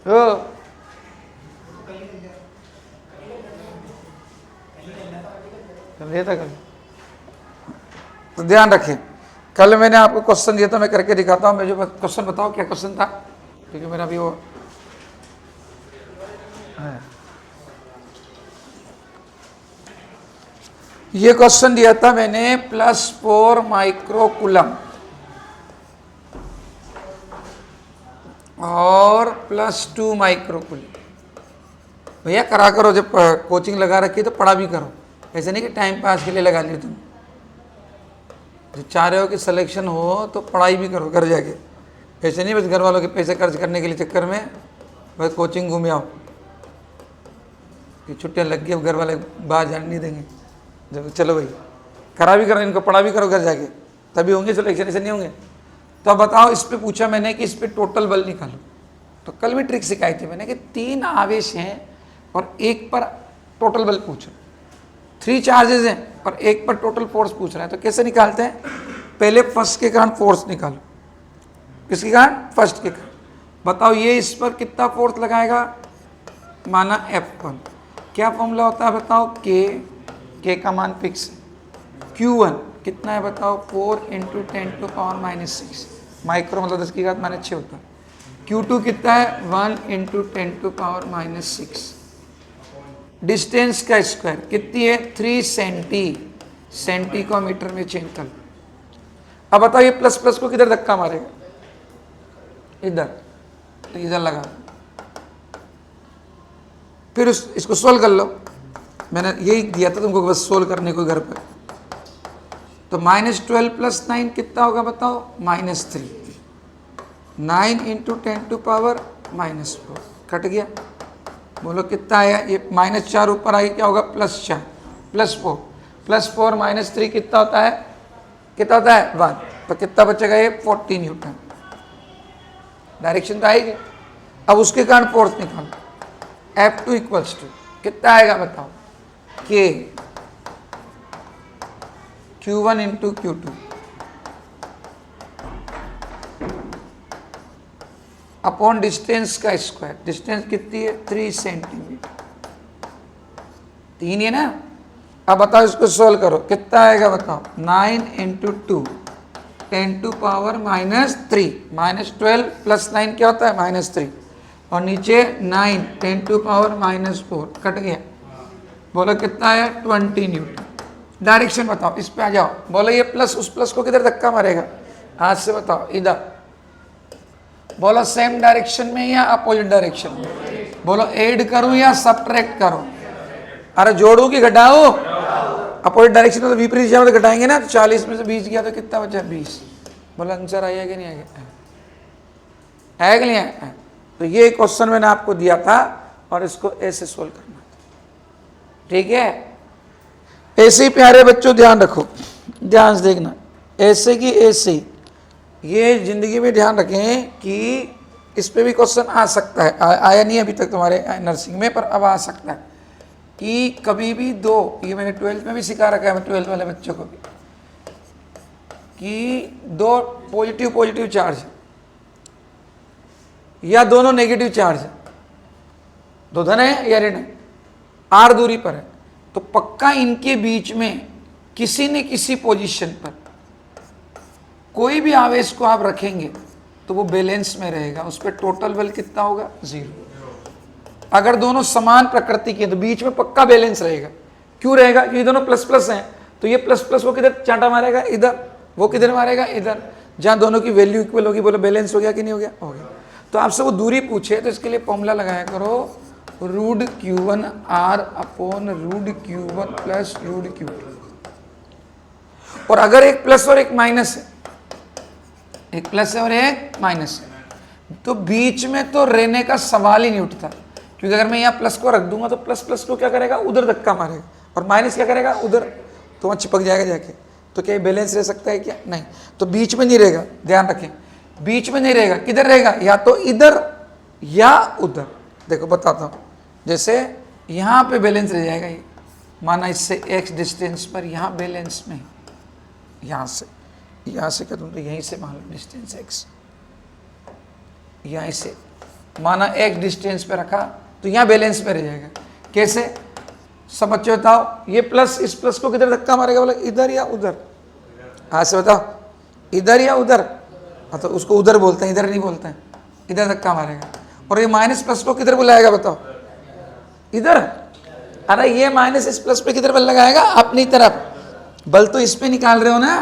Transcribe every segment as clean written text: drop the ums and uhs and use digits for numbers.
ओ था कल। तो ध्यान रखें, कल मैंने आपको क्वेश्चन दिया था, मैं करके दिखाता हूँ। मुझे क्वेश्चन बताओ क्या क्वेश्चन था, क्योंकि मेरा भी वो है। ये क्वेश्चन दिया था मैंने, +4 माइक्रो कूलम और +2 माइक्रो कूलम। भैया करा करो, जब कोचिंग लगा रखी तो पढ़ा भी करो, ऐसे नहीं कि टाइम पास के लिए लगा लिया तुम। जब चाह रहे हो कि सिलेक्शन हो तो पढ़ाई भी करो घर जाके, ऐसे नहीं बस घर वालों के पैसे खर्च करने के लिए चक्कर में बस कोचिंग घूमे आओ कि छुट्टियां लग गई, अब घर वाले बाहर जाने नहीं देंगे। जब चलो भाई करा भी करो, इनको पढ़ा भी करो घर जाके, तभी होंगे सिलेक्शन, ऐसे नहीं होंगे। तो अब बताओ, इस पे पूछा मैंने कि इस पे टोटल बल निकालो। तो कल भी ट्रिक सिखाई थी मैंने कि 3 आवेश हैं और एक पर टोटल बल पूछो, 3 चार्जेस हैं और एक पर टोटल फोर्स पूछ रहा है। तो कैसे निकालते हैं, पहले फर्स्ट के कारण फोर्स निकालो। किसके कारण? फर्स्ट के कारण। बताओ ये इस पर कितना फोर्स लगाएगा, माना F1। क्या फॉर्मूला होता है बताओ, के का मान फिक्स है। Q1 कितना है बताओ, 4 × 10⁻⁻6 माइक्रो, मतलब 10⁻⁻6 होता है। Q2 कितना है, 1 × 10⁻⁻6। डिस्टेंस का स्क्वायर कितनी है, 3 सेंटी को मीटर में चेंज कर। अब बताओ ये प्लस प्लस को किधर धक्का मारेगा, इधर, तो इधर लगा। फिर इसको सोल्व कर लो, मैंने यही दिया था तुमको बस सोल्व करने को घर पर। तो -12 + 9 कितना होगा बताओ, -3। 9 × 10⁻⁻4 कट गया। बोलो कितना आया, ये -4 ऊपर आई, क्या होगा, +4 +4 +4 -3 कितना होता है, 1। तो कितना बचेगा, ये 40 न्यूटन। डायरेक्शन तो आएगी। अब उसके कारण फोर्स निकालो, F2 = कितना आएगा बताओ, Q1 × Q2 अपॉन डिस्टेंस का स्क्वायर। डिस्टेंस कितनी है, 3 सेंटीमीटर, 3 है ना। अब बताओ इसको सोल्व करो, कितना आएगा बताओ, 9 × 2 10⁻⁻3 -12 + 9 क्या होता है, -3, और नीचे 9 10⁻⁻4 कट गया। बोलो कितना है, 20 न्यूटन। डायरेक्शन बताओ, इस पे आ जाओ। बोलो ये प्लस उस प्लस को किधर धक्का मारेगा, हाथ से बताओ, इधर। बोलो सेम डायरेक्शन में या अपोजिट डायरेक्शन में। बोलो ऐड करूं या सब्ट्रैक्ट करूं, अरे जोड़ू कि घटाओ। अपोजिट डायरेक्शन में तो विपरीत दिशा में तो घटाएंगे ना। तो 40 में से 20 गया तो कितना बचा, 20। बोलो आंसर आया कि नहीं आया, आया कि नहीं आया। तो ये क्वेश्चन मैंने आपको दिया था और इसको ऐसे सोल्व करना, ठीक है। ऐसे ही प्यारे बच्चों ध्यान रखो, ध्यान से देखना, ऐसे की ऐसे। ये जिंदगी में ध्यान रखें कि इस पे भी क्वेश्चन आ सकता है, आया नहीं अभी तक तुम्हारे नर्सिंग में, पर अब आ सकता है कि कभी भी दो, ये मैंने 12th में भी सिखा रखा है, मैं 12th वाले बच्चों को भी, कि दो पॉजिटिव चार्ज या दोनों नेगेटिव चार्ज है, दो धन है या ऋण है, r दूरी पर है, तो पक्का इनके बीच में किसी न किसी पोजीशन पर कोई भी आवेश को आप रखेंगे तो वो बैलेंस में रहेगा, उस पर टोटल बल कितना होगा, 0। अगर दोनों समान प्रकृति के तो बीच में पक्का बैलेंस रहेगा। क्यों रहेगा, क्योंकि दोनों प्लस प्लस हैं, तो ये प्लस प्लस वो किधर चांटा मारेगा, इधर, वो किधर मारेगा, इधर। जहां दोनों की वैल्यू इक्वल होगी, बोलो बैलेंस हो गया कि नहीं हो गया, हो गया। तो आपसे वो दूरी पूछे तो इसके लिए फॉर्मूला लगाया करो, √Q1R/√Q1 + √Q2। और अगर एक प्लस और एक माइनस है, एक प्लस है और एक माइनस है, तो बीच में तो रहने का सवाल ही नहीं उठता। क्योंकि अगर मैं यहाँ प्लस को रख दूंगा तो प्लस प्लस को क्या करेगा, उधर धक्का मारेगा, और माइनस क्या करेगा, उधर, तो वहाँ चिपक जाएगा जाके। तो क्या बैलेंस रह सकता है क्या, नहीं। तो बीच में नहीं रहेगा, ध्यान रखें, बीच में नहीं रहेगा, किधर रहेगा, या तो इधर या उधर। देखो बताता हूँ, जैसे यहाँ पे बैलेंस रह जाएगा, ये माना इससे x डिस्टेंस पर यहाँ बैलेंस में, यहाँ से क्या तुम तो यहीं से मान लो डिस्टेंस x, यहाँ से माना एक डिस्टेंस पे रखा तो यहाँ बैलेंस पे रह जाएगा। कैसे? सब बच्चे बताओ, ये प्लस इस प्लस को किधर धक्का मारेगा? बोले इधर या उधर? हाँ से बताओ, इधर या उधर? हाँ तो उसको उधर बोलते हैं, इधर नहीं बोलते हैं, इधर धक्का मारेगा। और ये माइनस प्लस को किधर बुलाएगा बताओ? इधर। अरे ये माइनस इस प्लस पे किधर बल लगाएगा? अपनी तरफ। बल तो इस पे निकाल रहे हो ना,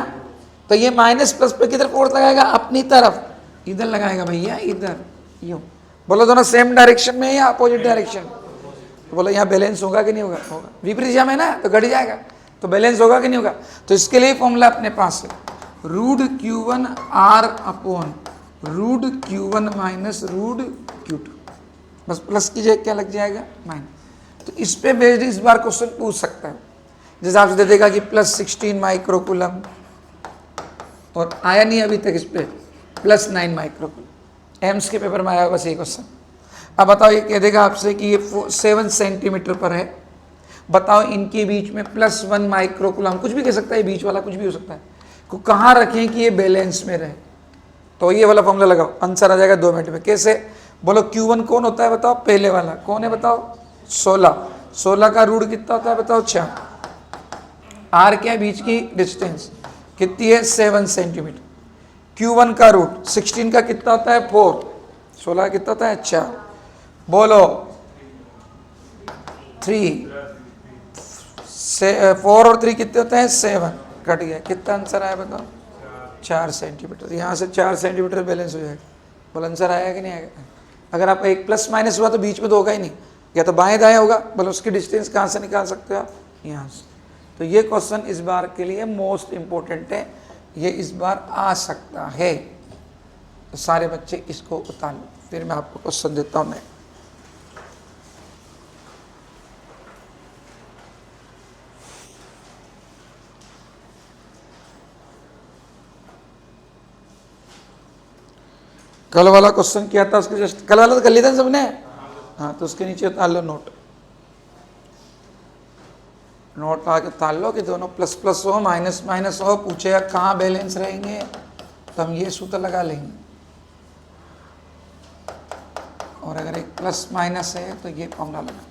तो ये माइनस प्लस पे किधर फोर्स लगाएगा? अपनी तरफ, इधर लगाएगा भैया, इधर। यूं बोलो, दोनों सेम डायरेक्शन में या अपोजिट डायरेक्शन? तो बोलो यहाँ बैलेंस होगा कि नहीं होगा? होगा। विपरीत दिशा में ना तो घट जाएगा, तो बैलेंस होगा कि नहीं होगा? तो इसके लिए फॉर्मूला अपने पास है, root Q1 R upon root Q1 minus root Q2। बस प्लस की जगह क्या लग जाएगा? माइनस। तो इस पे बेस्ड इस बार क्वेश्चन पूछ सकता है। जैसे आपसे दे देगा कि प्लस 16 माइक्रोकूलम, और आया नहीं अभी तक इस पे प्लस 9 माइक्रोकूलम। एम्स के पेपर में आया बस ये क्वेश्चन। अब बताओ, ये कह देगा आपसे कि ये 7 सेंटीमीटर पर है, बताओ इनके बीच में प्लस 1 माइक्रोकूलम, कुछ भी कह सकता है, बीच वाला कुछ भी हो सकता है, को कहाँ रखें कि ये बैलेंस में रहे? तो ये वाला फॉर्मूला लगाओ, आंसर आ जाएगा 2 मिनट में। कैसे? बोलो Q1 कौन होता है बताओ? पहले वाला कौन है बताओ? 16। 16 का रूट कितना होता है बताओ? 6। R क्या है? बीच की डिस्टेंस कितनी है? 7 सेंटीमीटर। Q1 का रूट 16 का कितना होता है? 4। 16 कितना होता है? 4। बोलो 3 4 और 3 कितने होते हैं? 7। कट गया, कितना आंसर आया बताओ? 4 सेंटीमीटर। यहाँ से 4 सेंटीमीटर बैलेंस हो जाएगा। बोलो आंसर आया कि नहीं आएगा? अगर आपका एक प्लस माइनस हुआ तो बीच में तो होगा ही नहीं, या तो बाएं दाएं होगा। बोलो उसकी डिस्टेंस कहाँ से निकाल सकते हो आप? यहाँ से। तो ये क्वेश्चन इस बार के लिए मोस्ट इम्पोर्टेंट है, ये इस बार आ सकता है। तो सारे बच्चे इसको उतार लो, फिर मैं आपको क्वेश्चन देता हूँ। मैं कल वाला क्वेश्चन किया था, उसके जस्ट कल वाला तो कर लिया था सबने। हाँ तो उसके नीचे उतार लो नोट आके उतार लो कि दोनों प्लस प्लस हो, माइनस माइनस हो। पूछेगा कहाँ बैलेंस रहेंगे, तो हम ये सूत्र लगा लेंगे। और अगर एक प्लस माइनस है तो ये फॉर्मूला लगा।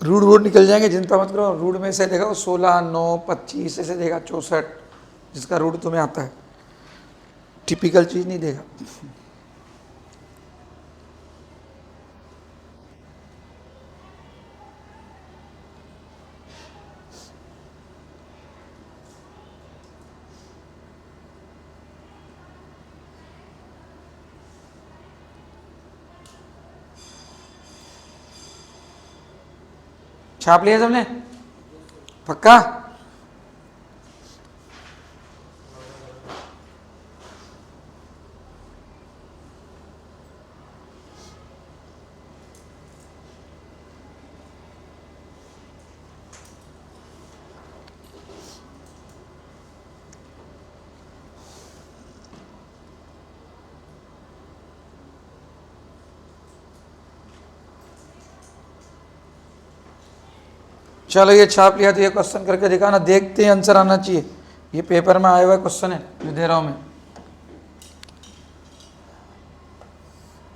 रूट निकल जाएंगे, चिंता मत करो। रूट में से देगा 16, 9, 25 ऐसे देगा, 64 जिसका रूट तुम्हें आता है। टिपिकल चीज़ नहीं देगा। छाप लिया सबने? पक्का? चलो ये छाप लिया, तो ये क्वेश्चन करके दिखाना, देखते हैं आंसर आना चाहिए। ये पेपर में आया हुआ क्वेश्चन है जो दे रहा हूँ मैं।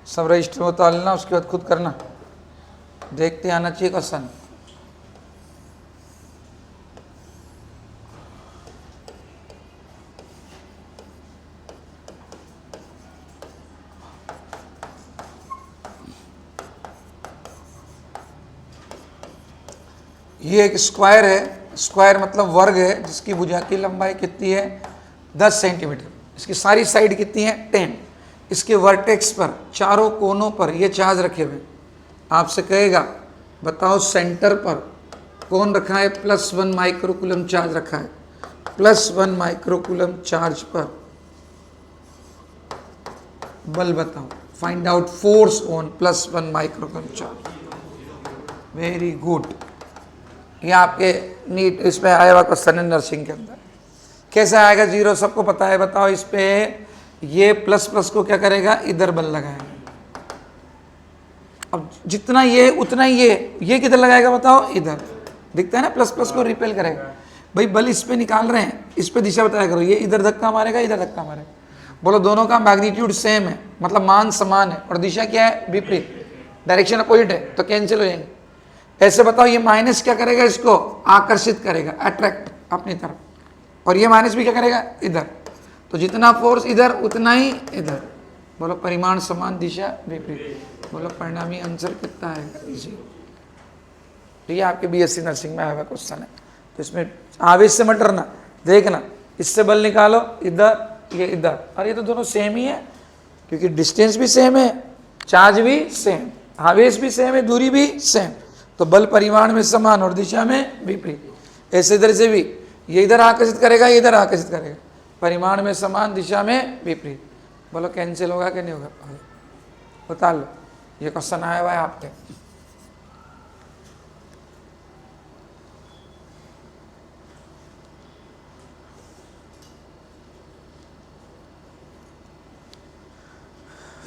सब रजिस्टर में उतार लेना, उसके बाद खुद करना। देखते आना चाहिए क्वेश्चन। ये एक स्क्वायर है, स्क्वायर मतलब वर्ग है, जिसकी भुजा की लंबाई कितनी है? 10 सेंटीमीटर। इसकी सारी साइड कितनी है? 10। इसके वर्टेक्स पर, चारों कोनों पर ये चार्ज रखे हुए, आपसे कहेगा बताओ सेंटर पर कौन रखा है, +1 माइक्रोकूलम चार्ज रखा है, +1 माइक्रोकूलम चार्ज पर बल बताओ, find out force on +1 microcoulomb charge. Very good, ये आपके नीट इसमें आया हुआ क्वेश्चन है नर्सिंग के अंदर। कैसे आएगा 0, सबको पता है, बताओ इस पे ये प्लस को क्या करेगा, इधर बल लगाएगा। अब जितना ये उतना ही ये किधर लगाएगा बताओ, इधर, दिखता है ना, प्लस को रिपेल करेगा। भाई बल इस पे निकाल रहे हैं, इस पे दिशा बताया करो, ये इधर धक्का मारेगा, इधर धक्का मारेगा। बोलो दोनों का मैग्नीट्यूड सेम है, मतलब मान समान है, और दिशा क्या है, विपरीत, डायरेक्शन अपोजिट है, तो कैंसिल हो जाएंगे। ऐसे बताओ ये माइनस क्या करेगा, इसको आकर्षित करेगा, अट्रैक्ट अपनी तरफ, और ये माइनस भी क्या करेगा, इधर। तो जितना फोर्स इधर उतना ही इधर। बोलो परिमाण समान, दिशा विपरीत। बोलो परिणामी आंसर कितना आएगा, जी। ये आपके बीएससी नर्सिंग में आया हुआ क्वेश्चन है, तो इसमें आवेश से मत डरना, देखना इससे बल निकालो, इधर ये इधर, और ये तो दोनों सेम ही है, क्योंकि डिस्टेंस भी सेम है, चार्ज भी सेम, आवेश भी सेम है, दूरी भी सेम, तो बल परिमाण में समान और दिशा में विपरीत। ऐसे इधर से भी ये इधर आकर्षित करेगा, ये इधर आकर्षित करेगा, परिमाण में समान, दिशा में विपरीत। बोलो कैंसिल होगा कि नहीं होगा, बता लो, ये क्वेश्चन आया हुआ है आपके।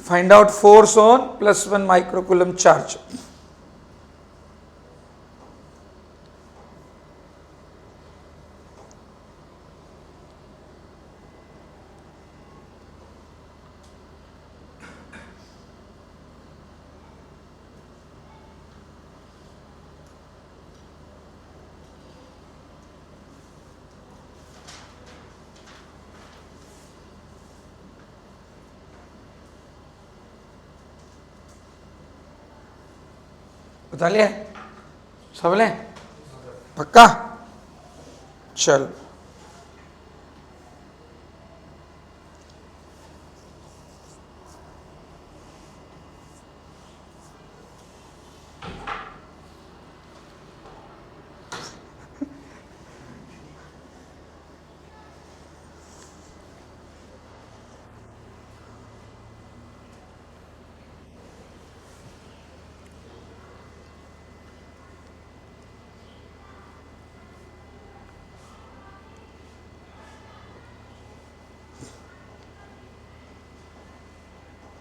Find out force on +1 microcoulomb charge. बता लिया सब ले, पक्का, चल।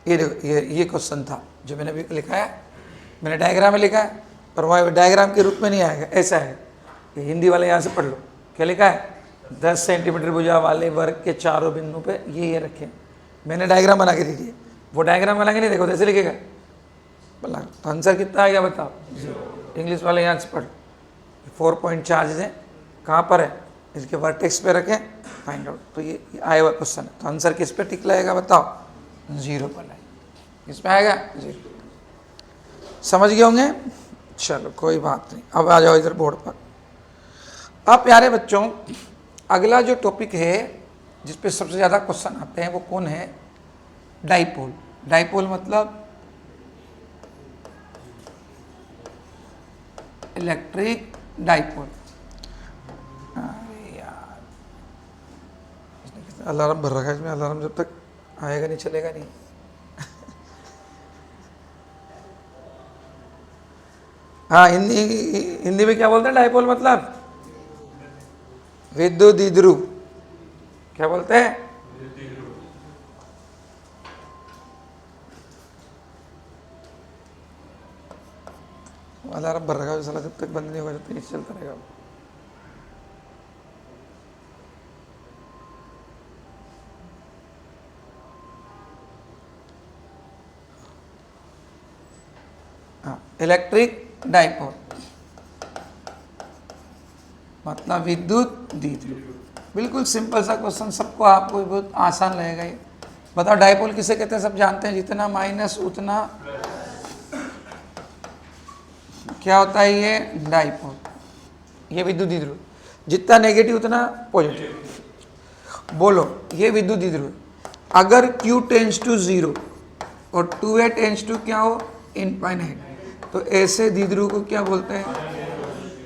ये देखो, ये क्वेश्चन था जो मैंने अभी लिखा है, मैंने डायग्राम में लिखा है, पर वह डायग्राम के रूप में नहीं आएगा, ऐसा है। ये हिंदी वाले यहाँ से पढ़ लो, क्या लिखा है, 10 सेंटीमीटर भुजा वाले वर्ग के चारों बिंदु पे ये रखे। मैंने डायग्राम बना के दी थी, वो डायग्राम बना के नहीं, देखो कैसे लिखेगा, बोला तो आंसर कितना आ गया बताओ। इंग्लिश वाले यहाँ से पढ़, 4 पॉइंट चार्ज है, कहाँ पर है, इसके वर्टेक्स पे रखें, फाइंड आउट। तो ये आया हुआ क्वेश्चन है, तो आंसर किस पे टिक लगेगा बताओ, 0 पर लाए, इसमें आएगा 0। समझ गए होंगे, चलो कोई बात नहीं। अब आ जाओ इधर बोर्ड पर। अब प्यारे बच्चों, अगला जो टॉपिक है जिस पे सबसे ज़्यादा क्वेश्चन आते हैं वो कौन है, डाइपोल। डाइपोल मतलब इलेक्ट्रिक डाइपोल। अरे यार, अलार्म भर रखा है इसमें, अलार्म जब तक आएगा नहीं चलेगा नहीं। हाँ, हिंदी में क्या बोलते हैं डाइपोल मतलब, विद्युत द्विध्रुव। क्या बोलते हैं, अलार्म भर रखा है साला, जब तक बंद नहीं होगा जब तक चलता रहेगा। हाँ, इलेक्ट्रिक डाइपोल मतलब विद्युत द्विध्रुव। बिल्कुल सिंपल सा क्वेश्चन, सबको आपको बहुत आसान लगेगा ये। बताओ डाइपोल किसे कहते हैं, सब जानते हैं, जितना माइनस उतना क्या होता है, ये डाइपोल, ये विद्युत द्विध्रुव। जितना नेगेटिव उतना पॉजिटिव। बोलो ये विद्युत द्विध्रुव। अगर Q टेंस टू 0 और 2A टेंस टू क्या हो, इनफाइनाइट, तो ऐसे द्विध्रुव को क्या बोलते हैं?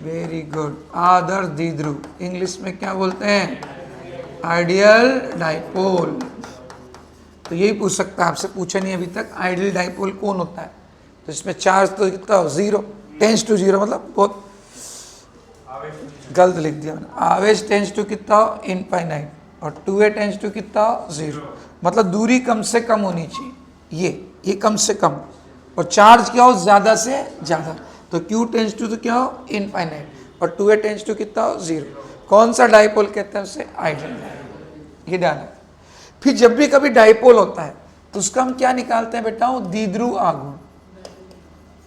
वेरी गुड, आदर्श द्विध्रुव। इंग्लिश में क्या बोलते हैं? Ideal dipole. तो यही पूछ सकता है आपसे, पूछा नहीं अभी तक, आइडियल डाइपोल कौन होता है? तो इसमें चार्ज तो कितना हो, 0 टेंस टू 0, मतलब बहुत गलत लिख दिया मैंने। आवेश टेंस टू कितना हो, इनफाइनाइट, और 2A टेंस टू कितना हो, 0, मतलब दूरी कम से कम होनी चाहिए, ये कम से कम, और चार्ज क्या हो, ज्यादा से ज्यादा। तो Q टेंस टू तो क्या हो, इनफाइनाइट, और 2A टेंस टू कितना हो, 0। कौन सा डाइपोल कहते हैं उसे? Ideal dipole. ये डाला। फिर जब भी कभी डाइपोल होता है तो उसका हम क्या निकालते हैं बेटा? द्विध्रुव आघूर्ण।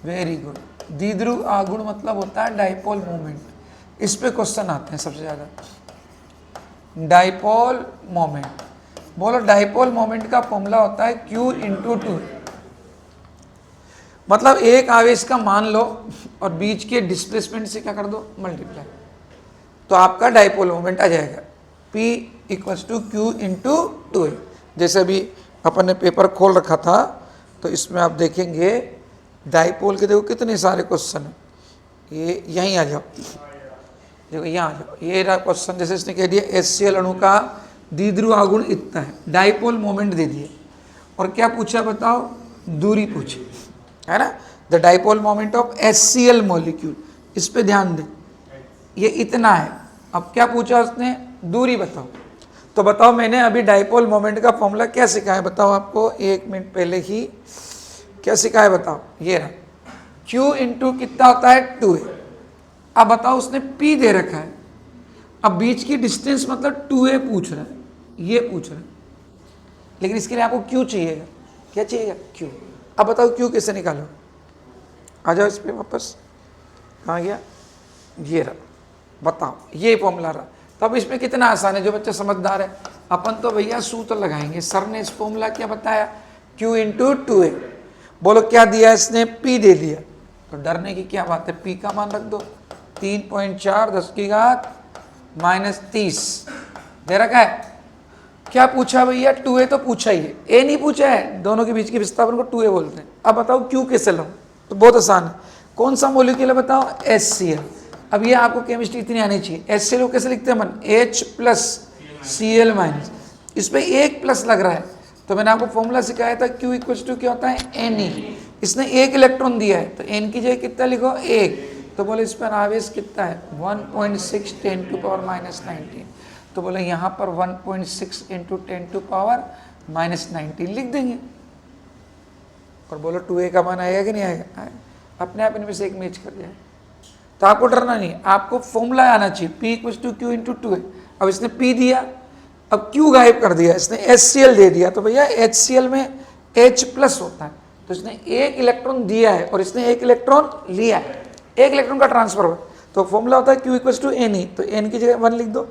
वेरी गुड, द्विध्रुव आघूर्ण मतलब होता है डाइपोल मोमेंट। इस पे क्वेश्चन आते हैं सबसे ज्यादा। डाइपोल मोमेंट, बोलो डाइपोल मोमेंट का फॉर्मूला होता है Q इंटू 2। मतलब एक आवेश का मान लो और बीच के डिस्प्लेसमेंट से क्या कर दो, मल्टीप्लाई, तो आपका डाइपोल मोमेंट आ जाएगा P equals to Q into 2A। जैसे अभी अपन ने पेपर खोल रखा था, तो इसमें आप देखेंगे डाइपोल के, देखो कितने सारे क्वेश्चन है। ये यहीं आ जाओ, देखो यहाँ आ जाओ, ये रहा क्वेश्चन। जैसे इसने कह दिया HCl अणु का द्विध्रुव आघूर्ण इतना है, डाइपोल मोमेंट दे दिए, और क्या पूछा बताओ? दूरी पूछी, है ना। The dipole moment of HCl molecule, इस पे ध्यान दें, ये इतना है। अब क्या पूछा उसने? दूरी बताओ। तो बताओ, मैंने अभी डाइपोल मोमेंट का फॉर्मूला क्या सिखाया बताओ आपको, 1 मिनट पहले ही क्या सिखाया बताओ? ये रहा, Q इंटू कितना होता है, 2A। अब बताओ, उसने P दे रखा है, अब बीच की डिस्टेंस मतलब 2A पूछ रहा है, ये पूछ रहा है, लेकिन इसके लिए आपको Q चाहिएगा। क्या चाहिएगा? Q। अब बताओ Q कैसे निकालो? आ जाओ इस पे वापस, कहाँ गया? ये रहा, बताओ, ये फॉर्मूला रहा। तो अब इसमें कितना आसान है, जो बच्चा समझदार है, अपन तो भैया सूत्र लगाएंगे। सर ने इस फॉर्मूला क्या बताया? Q into 2A। बोलो क्या दिया इसने? P दे दिया, तो डरने की क्या बात है, P का मान रख दो, 3.4 10⁻³ दे रखा है। क्या पूछा भैया? 2A तो पूछा ही है, A नहीं पूछा है। दोनों के बीच की विस्थापन को 2A बोलते हैं। अब बताओ Q कैसे लो? तो बहुत आसान है, कौन सा मॉलिक्यूल है बताओ? HCl। अब ये आपको केमिस्ट्री इतनी आनी चाहिए। HCl को कैसे लिखते हैं मन? H plus Cl-। इस पर एक प्लस लग रहा है, तो मैंने आपको फॉर्मूला सिखाया था, Q इक्वल्स टू क्या होता है, Ne। इसने एक इलेक्ट्रॉन दिया है, तो N की जगह कितना लिखो? 1। तो बोले इस पर आवेश कितना है? 1.6 10⁻19। तो बोले यहाँ पर 1.6 इंटू 10⁻19 लिख देंगे, और बोलो 2A का मान आएगा कि नहीं आएगा? अपने आप इनमें से एक मैच कर जाए। तो आपको डरना नहीं, आपको फॉर्मूला आना चाहिए, P equals to Q into 2A। अब इसने P दिया, अब Q गायब कर दिया, इसने HCl दे दिया, तो भैया HCl में H प्लस होता है, तो इसने एक इलेक्ट्रॉन दिया है और इसने एक इलेक्ट्रॉन लिया है, एक इलेक्ट्रॉन का ट्रांसफर हुआ। तो फॉर्मूला होता है Q इक्वल्स टू Ne, तो N की जगह 1 लिख दो,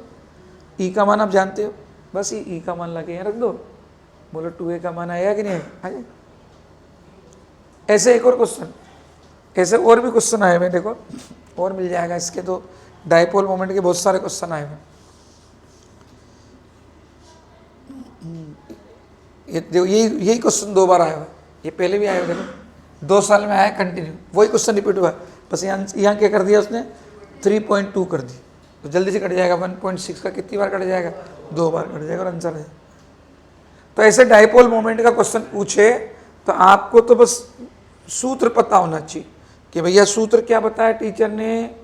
E का मान आप जानते हो, बस E का मान लगे यहाँ रख दो। बोलो 2A का मान आएगा कि नहीं आएगा? ऐसे एक और क्वेश्चन, ऐसे और भी क्वेश्चन आए हुए, देखो और मिल जाएगा इसके, तो डाइपोल मोमेंट के बहुत सारे क्वेश्चन आए हुए। ये देखो, यही क्वेश्चन 2 बार आया हुआ है, ये पहले भी आया हुआ, देखो 2 साल में आया कंटिन्यू, वही क्वेश्चन रिपीट हुआ है, बस यहाँ क्या कर दिया उसने? 3.2 कर दी, तो जल्दी से कट जाएगा। 1.6 का कितनी बार कट जाएगा? 2 बार कट जाएगा, और आंसर है। तो ऐसे डाइपोल मोमेंट का क्वेश्चन पूछे तो आपको तो बस सूत्र पता होना चाहिए कि भैया सूत्र क्या बताया टीचर ने,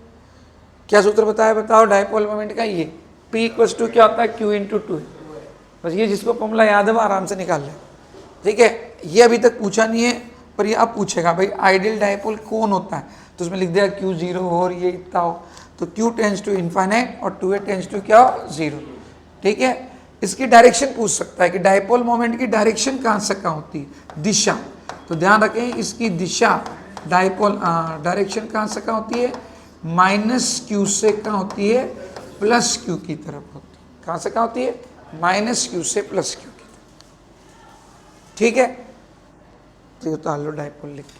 क्या सूत्र बताया बताओ डाइपोल मोमेंट का? ये P इक्वल्स टू क्या होता है? Q into 2। बस ये जिसको फॉर्मूला याद है वो आराम से निकाल ले, ठीक है। ये अभी तक पूछा नहीं है, पर ये अब पूछेगा, भाई आइडियल डाइपोल कौन होता है? तो उसमें लिख दिया Q 0 हो और ये इतना हो, तो Q टेंस टू इनफाइनाइट और 2A टेंस टू क्या हो? 0, ठीक है। इसकी डायरेक्शन पूछ सकता है कि डाइपोल मोमेंट की डायरेक्शन कहाँ से कहाँ होती है? दिशा। तो ध्यान रखें, इसकी दिशा डाइपोल डायरेक्शन कहाँ से कहाँ होती है? -Q से कहाँ होती है? +Q की तरफ होती है। कहाँ से कहाँ होती है? -Q से +Q की तरफ, ठीक है। तो उतार लो डाइपोल लिख के।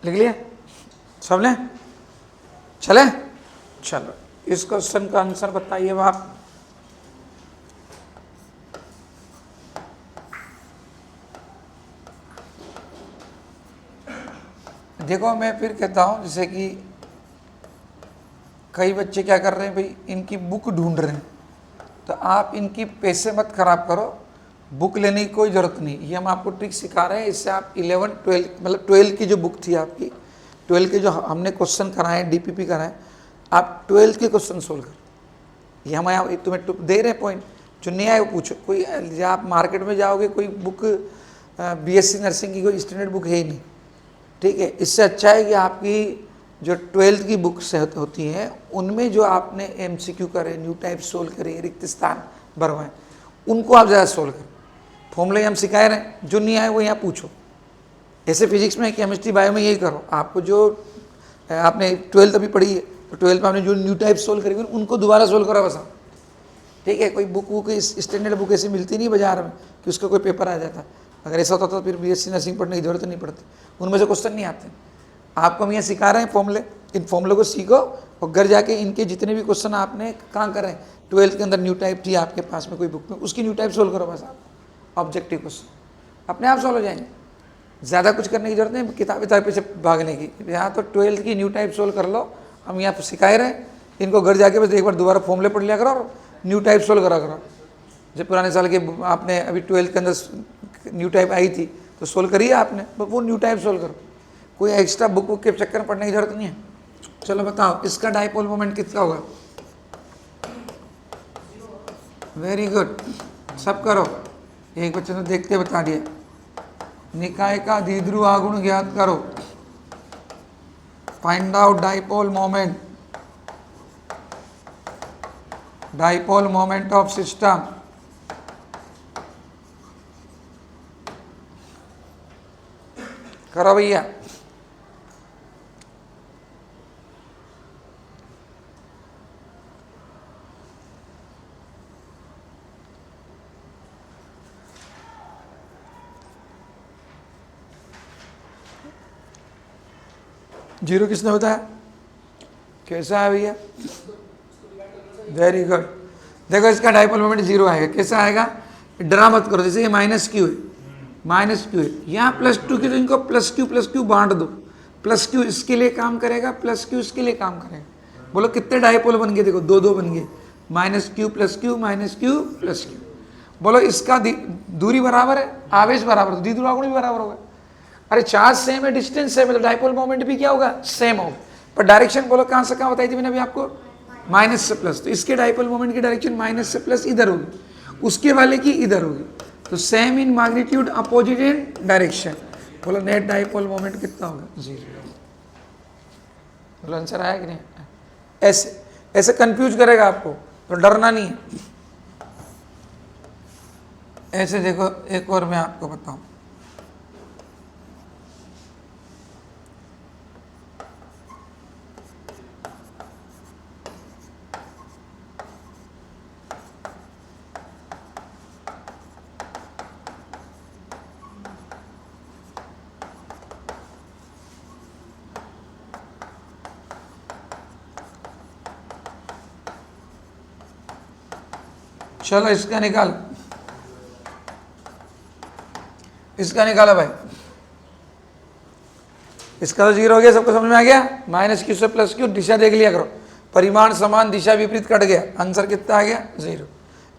लिख लिया सब ने? चले, चलो इस क्वेश्चन का आंसर बताइए आप। देखो मैं फिर कहता हूँ, जैसे कि कई बच्चे क्या कर रहे हैं भाई, इनकी बुक ढूंढ रहे हैं, तो आप इनकी पैसे मत खराब करो, बुक लेने की कोई ज़रूरत नहीं। ये हम आपको ट्रिक सिखा रहे हैं, इससे आप 11, 12 मतलब 12 की जो बुक थी आपकी, 12 के जो हमने क्वेश्चन कराए, डीपीपी कराए, आप 12 के क्वेश्चन सोल्व कर। ये हम यहाँ तुम्हें दे रहे हैं पॉइंट, जो नहीं आए वो पूछो। कोई आप मार्केट में जाओगे, कोई बुक बीएससी नर्सिंग की कोई स्टैंडर्ड बुक है ही नहीं, ठीक है। इससे अच्छा है कि आपकी जो 12th की बुक्स होती हैं, उनमें जो आपने एमसीक्यू करे, न्यू टाइप सोल्व करे, रिक्त स्थान भरवाएं, उनको आप ज़्यादा सोल्व करें। फॉर्मूले हम सिखाए रहे हैं, जो नहीं आए वो यहाँ पूछो। ऐसे फिजिक्स में, केमिस्ट्री, बायो में यही करो। आपको जो आपने 12th अभी पढ़ी है, तो 12th में आपने जो न्यू टाइप सोल्व करेंगे उनको दोबारा सोल्व करो बस, ठीक है। कोई बुक स्टैंडर्ड बुक ऐसी मिलती नहीं बाजार में कि उसका कोई पेपर आ जाता। अगर ऐसा होता तो फिर बीएससी नर्सिंग पढ़ने की जरूरत नहीं पड़ती, उनमें से क्वेश्चन नहीं आते। आपको हम यहाँ सिखा रहे हैं फॉर्मूले, इन फॉर्मूले को सीखो और घर जाके इनके जितने भी क्वेश्चन आपने कहाँ करें, 12th के अंदर न्यू टाइप थी आपके पास में कोई बुक में, उसकी न्यू टाइप सोल्व करो बस आप, ऑब्जेक्टिव क्वेश्चन अपने आप सोल्व हो जाएंगे। ज़्यादा कुछ करने की जरूरत नहीं, किताबें पीछे भागने की। यहाँ तो 12th की न्यू टाइप सोल्व कर लो, हम यहाँ सिखाए रहे हैं। इनको घर जाके बस एक बार दोबारा फॉर्मूले पढ़ लिया करो और न्यू टाइप सोल्व करा करो। जब पुराने साल के आपने अभी 12th के अंदर न्यू टाइप आई थी तो सोल्व करिए आपने, वो न्यू टाइप सोल्व करो। कोई एक्स्ट्रा बुक के चक्कर में पढ़ने की जरूरत नहीं है। चलो बताओ, इसका डाइपोल मोमेंट कितना होगा? वेरी गुड, सब करो। एक बच्चे ने देखते बता दिया। निकाय का द्विध्रुव आघूर्ण ज्ञात करो, find out dipole moment, dipole moment of system. करो भैया। जीरो किसने बताया? कैसा है भैया? Very good. देखो इसका डाइपोल मोमेंट जीरो आएगा। कैसा आएगा? डरा मत करो। जैसे ये माइनस क्यू है, माइनस क्यू है, यहाँ +2 की, तो इनको प्लस क्यू बांट दो। प्लस क्यू इसके लिए काम करेगा, प्लस क्यू इसके लिए काम करेगा। बोलो कितने डाइपोल बन गए? देखो दो बन गए, minus Q plus Q, minus Q plus Q. बोलो इसका दूरी बराबर है, आवेश बराबर, तो द्विध्रुव आघूर्ण भी बराबर होगा। अरे चार्ज सेम है, डिस्टेंस सेम है, तो डाइपोल मोमेंट भी क्या होगा? सेम होगा। पर डायरेक्शन बोलो कहाँ से कहाँ बताई थी मैंने अभी आपको? माइनस से प्लस। तो इसके डाइपोल मोमेंट की डायरेक्शन माइनस से प्लस इधर होगी, उसके वाले की इधर होगी। तो same in magnitude, opposite in direction. बोलो नेट डाइपोल मोमेंट कितना होगा? 0। बोलो आंसर आया कि नहीं? ऐसे ऐसे कंफ्यूज करेगा आपको, तो डरना नहीं है। ऐसे देखो, एक और मैं आपको बताऊं। चलो इसका निकाल, इसका निकालो भाई। इसका तो 0 हो गया, सबको समझ में आ गया? माइनस क्यू से प्लस क्यू, दिशा देख लिया करो, परिमाण समान, दिशा विपरीत, कट गया, आंसर कितना आ गया? 0।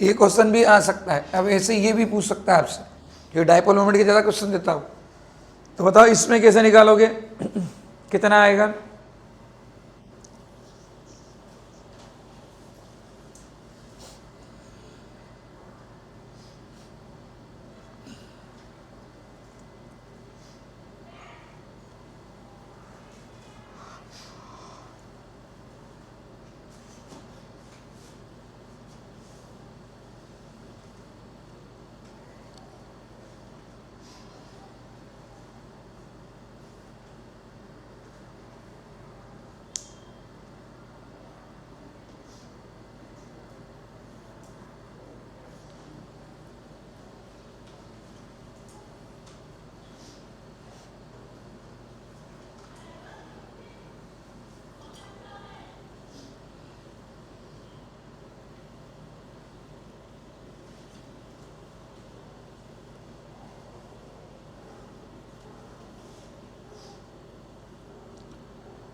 ये क्वेश्चन भी आ सकता है। अब ऐसे ये भी पूछ सकता है आपसे, जो डाइपोल मोमेंट के ज़्यादा क्वेश्चन देता हूँ। तो बताओ इसमें कैसे निकालोगे? कितना आएगा?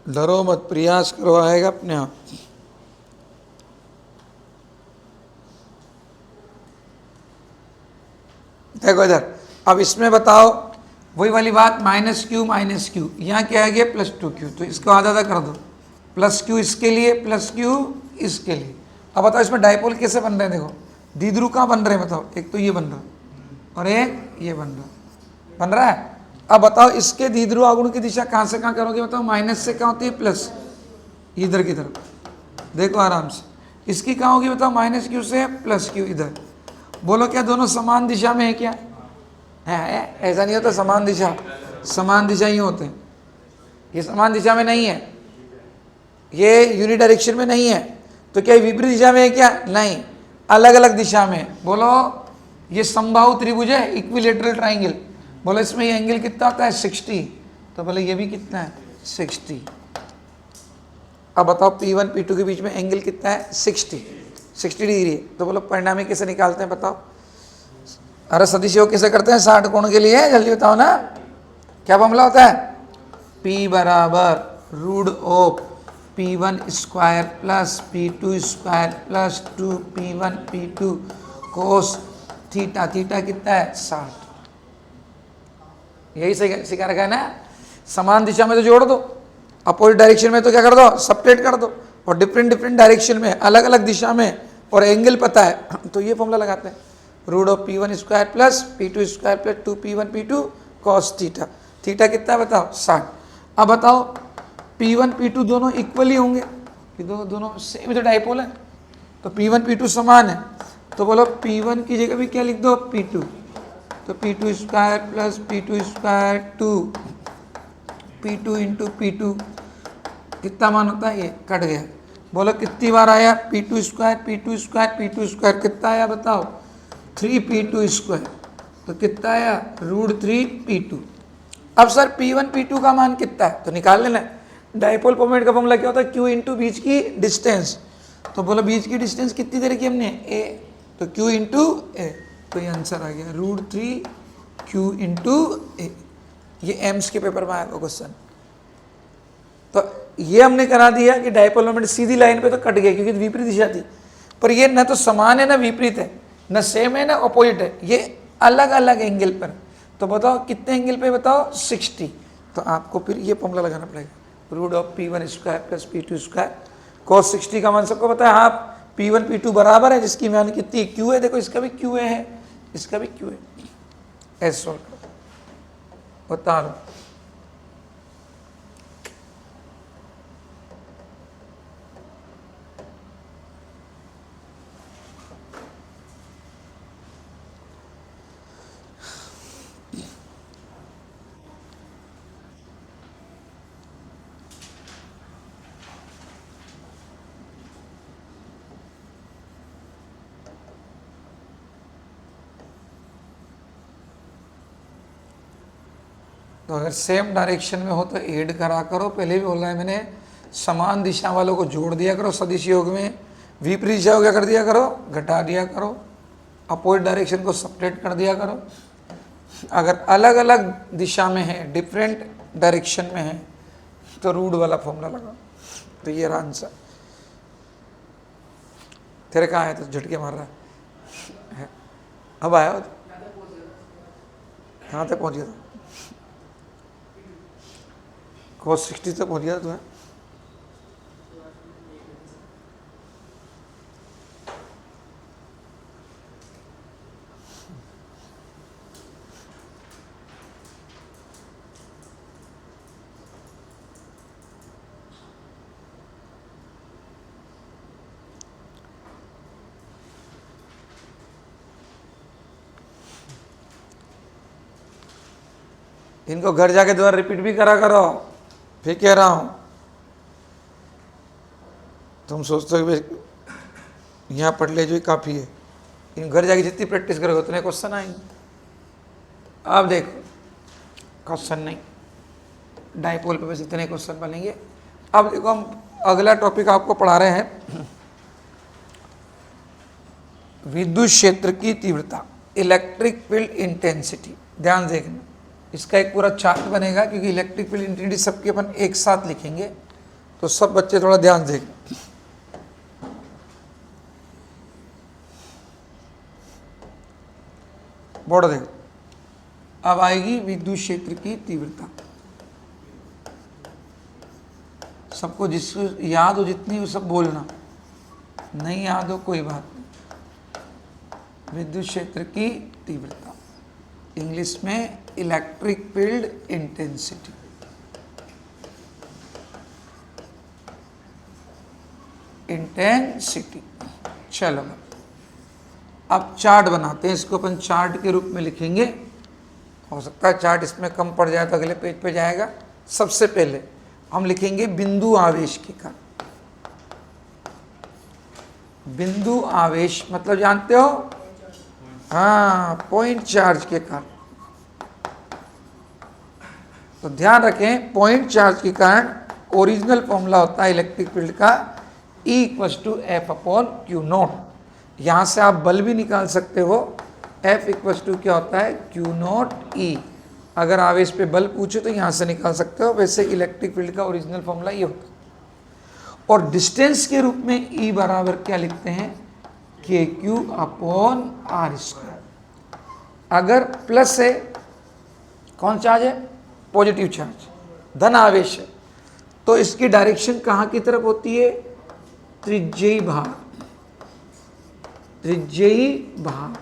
डरो मत, प्रयास करो, आएगा अपने आप। देखो इधर, अब इसमें बताओ वही वाली बात, माइनस क्यू, यहाँ क्या आ गया प्लस 2q, तो इसको आधा आधा कर दो, प्लस क्यू इसके लिए, प्लस क्यू इसके लिए। अब बताओ इसमें डाइपोल कैसे बन रहे हैं, देखो द्विध्रुव कहाँ बन रहे हैं बताओ, एक तो ये बन रहा और एक ये बन रहा है। अब बताओ इसके द्विध्रुव आगुण की दिशा कहाँ से कहाँ करोगे बताओ, माइनस से कहाँ होती है प्लस, इधर की तरफ, देखो आराम से। इसकी कहाँ होगी बताओ, माइनस क्यू से प्लस क्यू इधर। बोलो क्या दोनों समान दिशा में है क्या? है, ऐसा नहीं होता समान दिशा ही होते हैं, ये समान दिशा में नहीं है, ये यूनि डायरेक्शन में नहीं है, तो क्या विपरीत दिशा में है क्या? नहीं, अलग अलग दिशा में। बोलो ये समबाहु त्रिभुज है, इक्विलेटरल ट्राइंगल, बोलो इसमें ये एंगल कितना होता है 60, तो बोले ये भी कितना है 60। अब बताओ P1 P2 के बीच में एंगल कितना है 60 डिग्री है, तो बोलो परिणामी कैसे निकालते हैं बताओ? अरे सदिश योग कैसे करते हैं 60 कोण के लिए, जल्दी बताओ ना, क्या फॉर्मूला होता है? P बराबर root of P1 square plus P2 square plus 2P1 P2 cos theta, theta कितना है 60। यही सिखा रखा है ना, समान दिशा में तो जोड़ दो, अपोजिट डायरेक्शन में तो क्या कर दो, सपरेट कर दो, और डिफरेंट डायरेक्शन में अलग अलग दिशा में, और एंगल पता है तो ये फॉर्मूला लगाते हैं, root of P1 square plus P2 square plus 2P1 P2 cos theta, theta कितना है बताओ 60। अब बताओ P1 P2 दोनों इक्वली होंगे, दोनों सेम तो डाइपोल है, तो P1 P2 समान है, तो बोलो P1 की जगह भी क्या लिख दो P2, तो P2 square plus P2 square 2 P2 into P2 कितना मान होता है, ये कट गया। बोलो कितनी बार आया P2 square P2 square P2 square कितना आया बताओ 3P2 स्क्वायर, तो कितना आया रूट 3P2। अब सर P1 P2 का मान कितना है, तो निकाल लेना। डाइपोल मोमेंट का फॉर्मूला क्या होता है, Q इंटू बीच की डिस्टेंस, तो बोलो बीच की डिस्टेंस कितनी दे रखी हमने a, तो Q इंटू ए, तो ये आंसर आ गया रूट 3Q इंटू ए। ये एम्स के पेपर में आएगा क्वेश्चन। तो ये हमने करा दिया कि डाइपोल मोमेंट सीधी लाइन पे तो कट गया क्योंकि विपरीत दिशा थी, पर ये न तो समान है ना विपरीत है, न सेम है ना अपोजिट है, ये अलग अलग एंगल पर। तो बताओ कितने एंगल पे बताओ 60, तो आपको फिर ये फॉर्मूला लगाना पड़ेगा, root of P1 square plus P2 square cos 60 का मान सबको पता है, हाँ P1 P2 बराबर है, जिसकी मान कितनी Q है, देखो इसका भी Q है, इसका भी Q है, ऐसे सॉल्व करो, बता लो। तो अगर सेम डायरेक्शन में हो तो ऐड करा करो, पहले भी बोला है मैंने, समान दिशा वालों को जोड़ दिया करो सदिश योग में, विपरीत दिशा को क्या कर दिया करो घटा दिया करो, अपोजिट डायरेक्शन को सेपरेट कर दिया करो। अगर अलग अलग दिशा में है, डिफरेंट डायरेक्शन में है, तो रूट वाला फॉर्मूला लगाओ, तो ये रहा आंसर। तेरे कहाँ है तो झटके मार रहा है, अब आया हो कहाँ तक पहुँच गया था, cos 60 तक पहुँच गया तुम्हें। इनको घर जाके दोबारा रिपीट भी करा करो, फिर कह रहा हूँ। तुम सोचते हो कि यहाँ पढ़ ले जो काफ़ी है, इन घर जाके जितनी प्रैक्टिस करोगे उतने क्वेश्चन आएंगे। अब देखो क्वेश्चन नहीं, डाइपोल पे बस इतने क्वेश्चन बनेंगे। अब देखो हम अगला टॉपिक आपको पढ़ा रहे हैं, विद्युत क्षेत्र की तीव्रता, इलेक्ट्रिक फील्ड इंटेंसिटी। ध्यान देखना, इसका एक पूरा चार्ट बनेगा क्योंकि इलेक्ट्रिक फील्ड इंटेंसिटी सबके अपन एक साथ लिखेंगे, तो सब बच्चे थोड़ा ध्यान देंगे। बोर्ड देखो, अब आएगी विद्युत क्षेत्र की तीव्रता। सबको जिसको याद हो जितनी वो सब बोलना, नहीं याद हो कोई बात नहीं। विद्युत क्षेत्र की तीव्रता, इंग्लिश में इलेक्ट्रिक फील्ड इंटेंसिटी। इंटेंसिटी। चलो अब चार्ट बनाते हैं, इसको अपन चार्ट के रूप में लिखेंगे। हो सकता है चार्ट इसमें कम पड़ जाए तो अगले पेज पे जाएगा। सबसे पहले हम लिखेंगे बिंदु आवेश के कारण। बिंदु आवेश मतलब जानते हो, हाँ, पॉइंट चार्ज के कारण। तो ध्यान रखें, पॉइंट चार्ज के कारण ओरिजिनल फॉर्मूला होता है इलेक्ट्रिक फील्ड का E = F/Q0। यहां से आप बल भी निकाल सकते हो। F = क्या होता है, Q0E। अगर आवेश पे बल पूछे तो यहां से निकाल सकते हो। वैसे इलेक्ट्रिक फील्ड का ओरिजिनल फॉर्मूला ये होता है। और डिस्टेंस के रूप में E बराबर क्या लिखते हैं, KQ/R²। अगर प्लस है, कौन चार्ज है, पॉजिटिव चार्ज, धन आवेश है, तो इसकी डायरेक्शन कहाँ की तरफ होती है, त्रिज्यीय भाग। त्रिज्यीय भाग,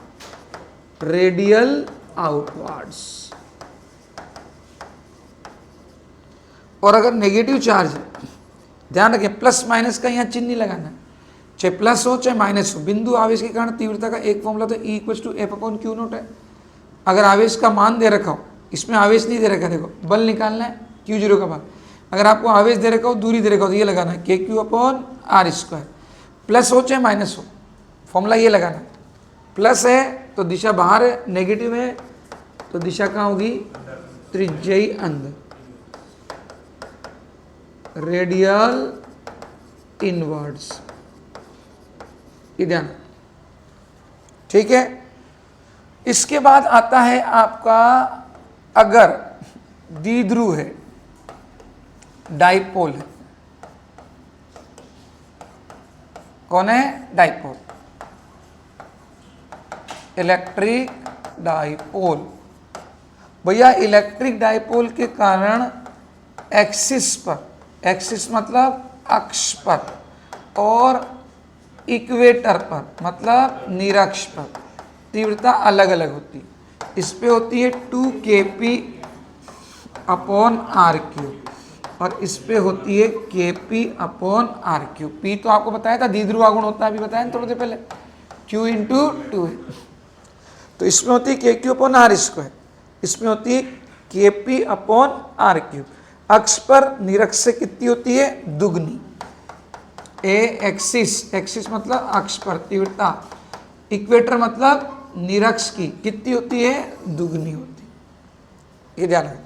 रेडियल आउटवर्ड्स। और अगर नेगेटिव चार्ज है, ध्यान रखें प्लस माइनस का यहाँ चिन्ह नहीं लगाना, चाहे प्लस हो चाहे माइनस हो। बिंदु आवेश के कारण तीव्रता का एक फॉर्मूला तो E = F/Q0 है। अगर आवेश का मान दे रखा हो, इसमें आवेश नहीं दे रखा, देखो बल निकालना है Q0 का मान। अगर आपको आवेश दे रखा हो, दूरी दे रखा हो, तो ये लगाना है KQ/R²। प्लस हो चाहे माइनस हो, फॉर्मूला ये लगाना है। प्लस है तो दिशा बाहर है, नेगेटिव है तो दिशा कहाँ होगी, त्रिज्यीय अंदर, रेडियल इनवर्ड्स। ये ध्यान, ठीक है। इसके बाद आता है आपका, अगर द्विध्रुव है, डाइपोल है, कौन है, डाइपोल, इलेक्ट्रिक डाइपोल। भैया इलेक्ट्रिक डाइपोल के कारण एक्सिस पर, एक्सिस मतलब अक्ष पर, और इक्वेटर पर मतलब निरक्ष पर तीव्रता अलग अलग होती है। इस पे होती है 2kP/R³ और इस पे होती है kP/R³। P तो आपको बताया था द्विध्रुव आघूर्ण होता है, अभी बताया थोड़ी देर पहले, Q × 2 है। तो इसमें होती है KQ/R², इसमें होती है kP/R³। अक्ष पर निरक्ष से कितनी होती है, दुगनी। एक्सिस, एक्सिस मतलब अक्ष पर तीव्रता, इक्वेटर मतलब निरक्ष की कितनी होती है, दुगनी होती है। ये ध्यान रखें,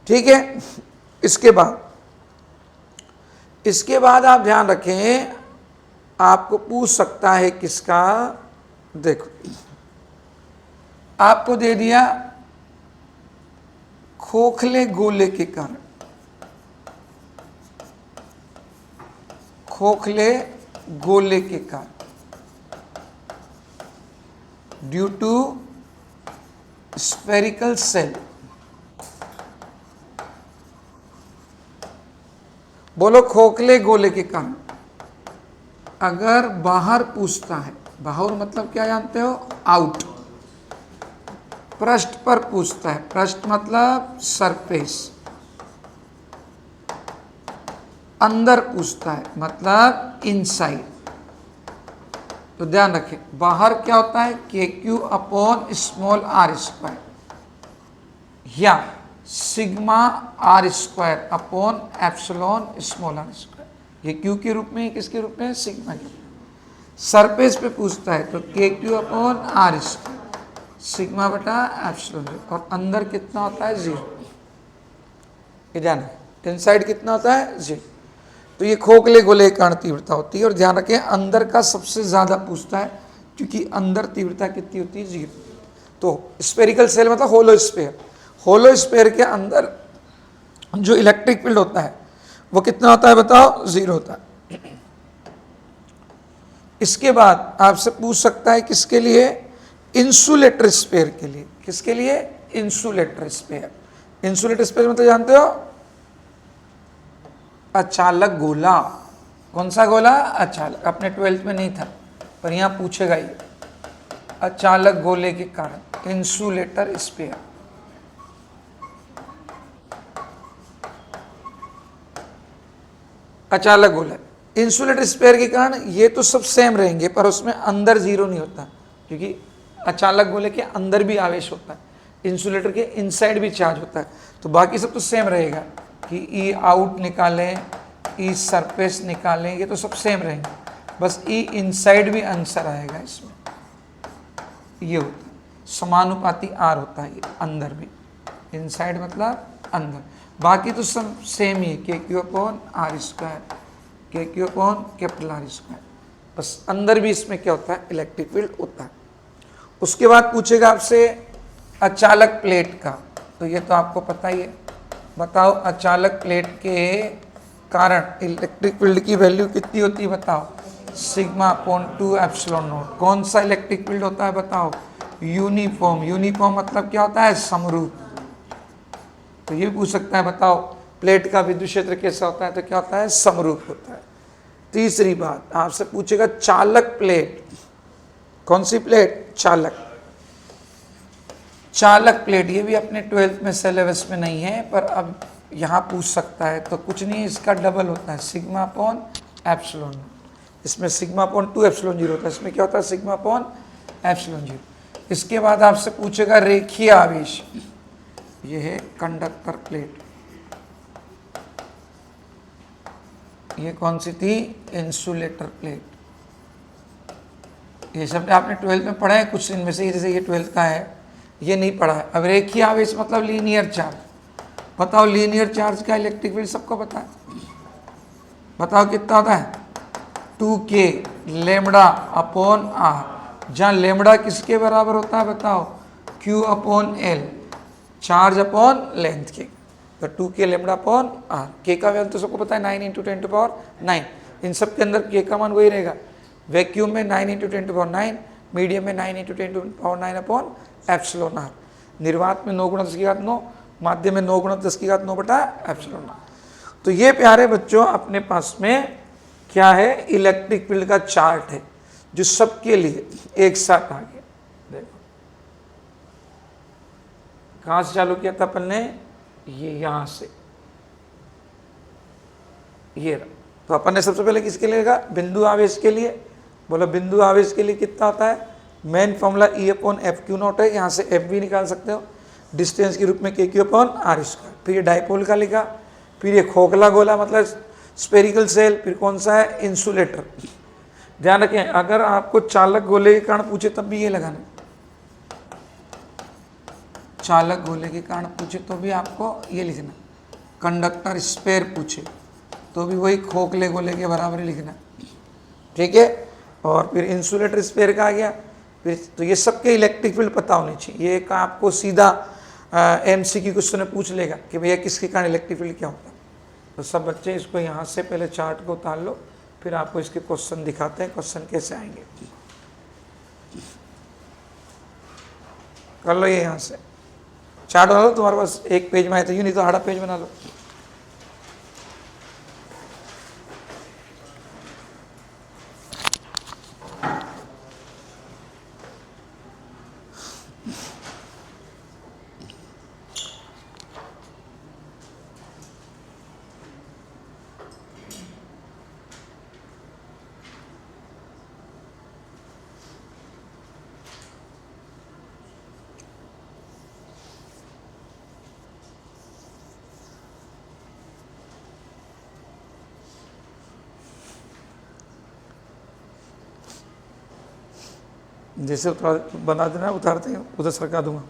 ठीक है। इसके बाद आप ध्यान रखें, आपको पूछ सकता है किसका, देखो आपको दे दिया खोखले गोले के कारण, खोखले गोले के कारण, ड्यू टू स्फेरिकल सेल। बोलो खोखले गोले के कारण। अगर बाहर पूछता है, बाहर मतलब क्या जानते हो, आउट। पृष्ठ पर पूछता है, पृष्ठ मतलब सरफेस। अंदर पूछता है मतलब इनसाइड। तो ध्यान रखें, बाहर क्या होता है, KQ/r² या σr²/ε/r²। ये Q के रूप में, किसके रूप में, सिग्मा के रूप में। सरफेस पे पूछता है तो KQ/r², σ/ε, और अंदर कितना होता है, 0। ये ध्यान रखें, इनसाइड कितना होता है, 0। तो ये खोखले गोले के कारण तीव्रता होती है। और ध्यान रखें अंदर का सबसे ज्यादा पूछता है, क्योंकि अंदर तीव्रता कितनी होती है, 0। तो स्फेरिकल सेल मतलब होलो स्फेयर, होलो स्फेयर के अंदर जो इलेक्ट्रिक फील्ड होता है वो कितना होता है बताओ, 0 होता है। इसके बाद आपसे पूछ सकता है किसके लिए, इंसुलेटर स्पेयर के लिए। किसके लिए, इंसुलेटर स्पेयर। इंसुलेटर स्पेयर मतलब जानते हो, अचालक गोला। कौन सा गोला, अचालक। अपने 12th में नहीं था पर यहां पूछेगा ये, अचालक गोले के कारण इंसुलेटर स्पेयर। अचालक गोला, इंसुलेटर स्पेयर के कारण ये तो सब सेम रहेंगे पर उसमें अंदर 0 नहीं होता, क्योंकि अचालक गोले के अंदर भी आवेश होता है, इंसुलेटर के इनसाइड भी चार्ज होता है। तो बाकी सब तो सेम रहेगा कि ई आउट निकालें, ई सरफेस निकालें, ये तो सब सेम रहेंगे, बस ई इनसाइड भी आंसर आएगा इसमें। ये होता है समानुपाती आर होता है, ये अंदर भी, इनसाइड मतलब अंदर। बाकी तो सब सेम ही, के क्यू अपॉन आर स्क्वायर, के Q upon capital R square, बस अंदर भी इसमें क्या होता है, इलेक्ट्रिक फील्ड होता है। उसके बाद पूछेगा आपसे अचालक प्लेट का, तो ये तो आपको पता ही है। बताओ अचालक प्लेट के कारण इलेक्ट्रिक फील्ड की वैल्यू कितनी होती है बताओ, सिग्मा अपॉन 2 एप्सिलॉन नॉट। कौन सा इलेक्ट्रिक फील्ड होता है बताओ, यूनिफॉर्म। यूनिफॉर्म मतलब क्या होता है, समरूप। तो ये पूछ सकता है बताओ प्लेट का विद्युत क्षेत्र कैसा होता है, तो क्या होता है, समरूप होता है। तीसरी बात आपसे पूछेगा चालक प्लेट। कौन सी प्लेट, चालक। चालक प्लेट ये भी अपने 12th में सिलेबस में नहीं है पर अब यहाँ पूछ सकता है, तो कुछ नहीं, इसका डबल होता है, सिग्मा अपॉन एप्सिलॉन। इसमें सिग्मा अपॉन 2 एप्सिलॉन 0 होता है, इसमें क्या होता है, सिग्मा अपॉन एप्सिलॉन 0। इसके बाद आपसे पूछेगा रेखीय आवेश, ये है कंडक्टर प्लेट। ये कौन सी थी, इंसुलेटर प्लेट। ये सब आपने 12th में पढ़ा है कुछ इनमें से, जैसे ये 12th का है, ये नहीं पढ़ा है। अब रेखीय आवेश मतलब लीनियर चार्ज। बताओ लीनियर चार्ज का इलेक्ट्रिक फील्ड सबको पता है, बताओ कितना होता है, 2k लेमड़ा अपॉन आर, जहाँ लेमड़ा किसके बराबर होता है बताओ, q upon L, charge upon length के। तो 2k लेमड़ा अपॉन आर। के का वैल्यू तो सबको पता है 9 × 10⁹ इन सब के अंदर के का मान वही रहेगा। वैक्यूम में 9 × 10⁹, मीडियम में 9 × 10⁹ अपॉन एप्सिलॉन आर, निर्वात में 9 × 10⁹, माध्यम में 9 × 10⁹ बटा एप्सिलॉन आर। तो ये प्यारे बच्चों अपने पास में क्या है, इलेक्ट्रिक फील्ड का चार्ट है जो सबके लिए एक साथ आ गया। देखो कहां से चालू किया था अपन ने, ये यहां से, ये रहा। तो अपन ने सबसे पहले किसके लिए लिखा, बिंदु आवेश के लिए। बोला बिंदु आवेश के लिए कितना होता है, main formula E upon F Q not है, यहाँ से एफ भी निकाल सकते हो, डिस्टेंस के रूप में के क्यू अपॉन आर स्क्वायर। फिर ये डाइपोल का लिखा, फिर ये खोखला गोला मतलब स्पेरिकल सेल, फिर कौन सा है, इंसुलेटर। ध्यान रखें अगर आपको चालक गोले के कारण पूछे तब भी ये लगाना, चालक गोले के कारण पूछे तो भी आपको ये लिखना, कंडक्टर स्पेयर पूछे तो भी वही खोखले गोले के बराबर ही लिखना, ठीक है। और फिर इंसुलेटर स्पेयर का आ गया। फिर तो ये सबके इलेक्ट्रिक फील्ड पता होनी चाहिए। ये का आपको सीधा MCQ क्वेश्चन में पूछ लेगा कि भैया किसके कारण इलेक्ट्रिक फील्ड क्या होता है। तो सब बच्चे इसको यहाँ से पहले चार्ट को उतार लो, फिर आपको इसके क्वेश्चन दिखाते हैं, क्वेश्चन कैसे आएंगे। कर लो ये यहाँ से चार्ट बना लो, तुम्हारे पास एक पेज में आए तो यूँ, नहीं तो आधा पेज बना लो। जैसे उतार बना देना, उतारते हैं उधर सरका दूंगा।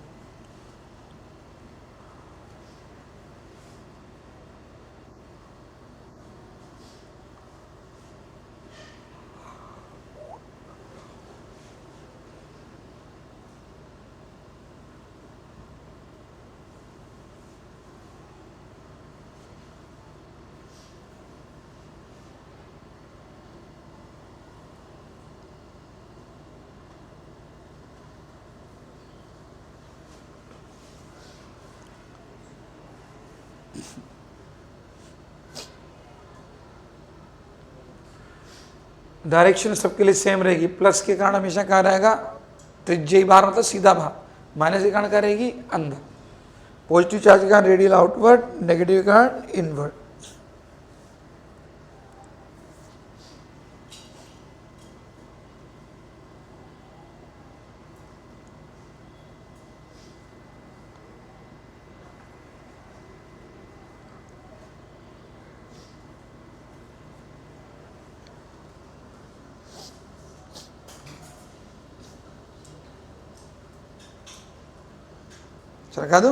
डायरेक्शन सबके लिए सेम रहेगी। प्लस के कारण हमेशा कहाँ रहेगा, त्रिज्या ही बाहर मतलब सीधा बाहर, माइनस के कारण क्या रहेगी, अंदर। पॉजिटिव चार्ज के कारण रेडियल आउटवर्ड, नेगेटिव के कारण इनवर्ड। सरका दो।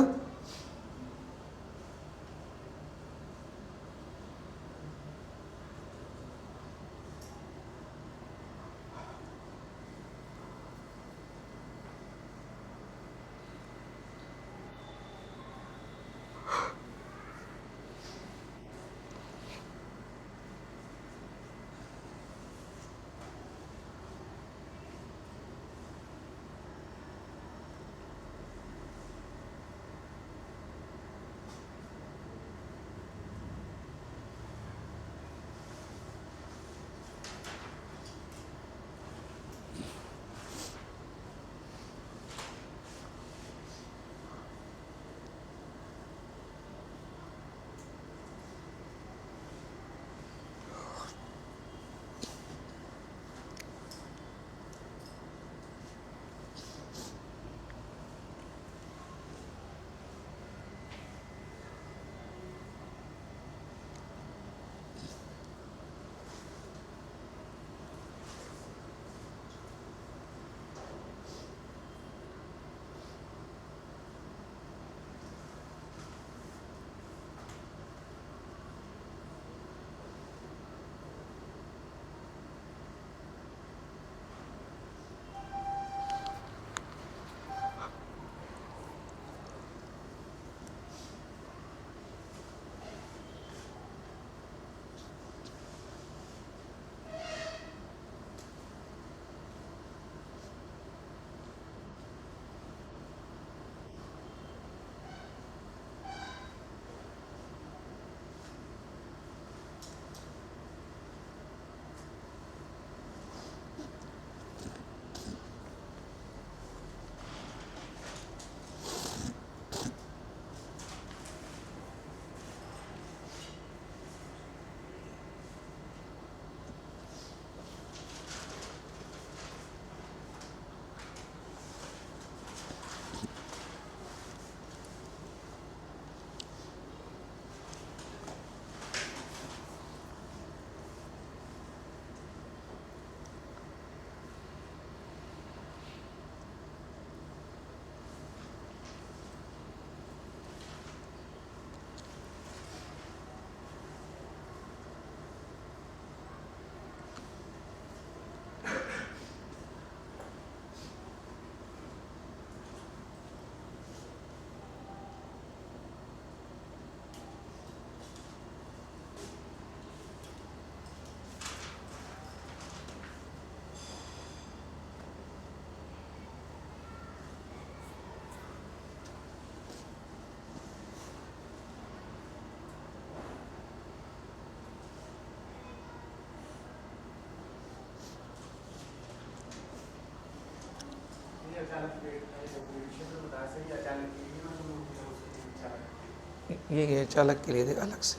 ये चालक के लिए देगा अलग से।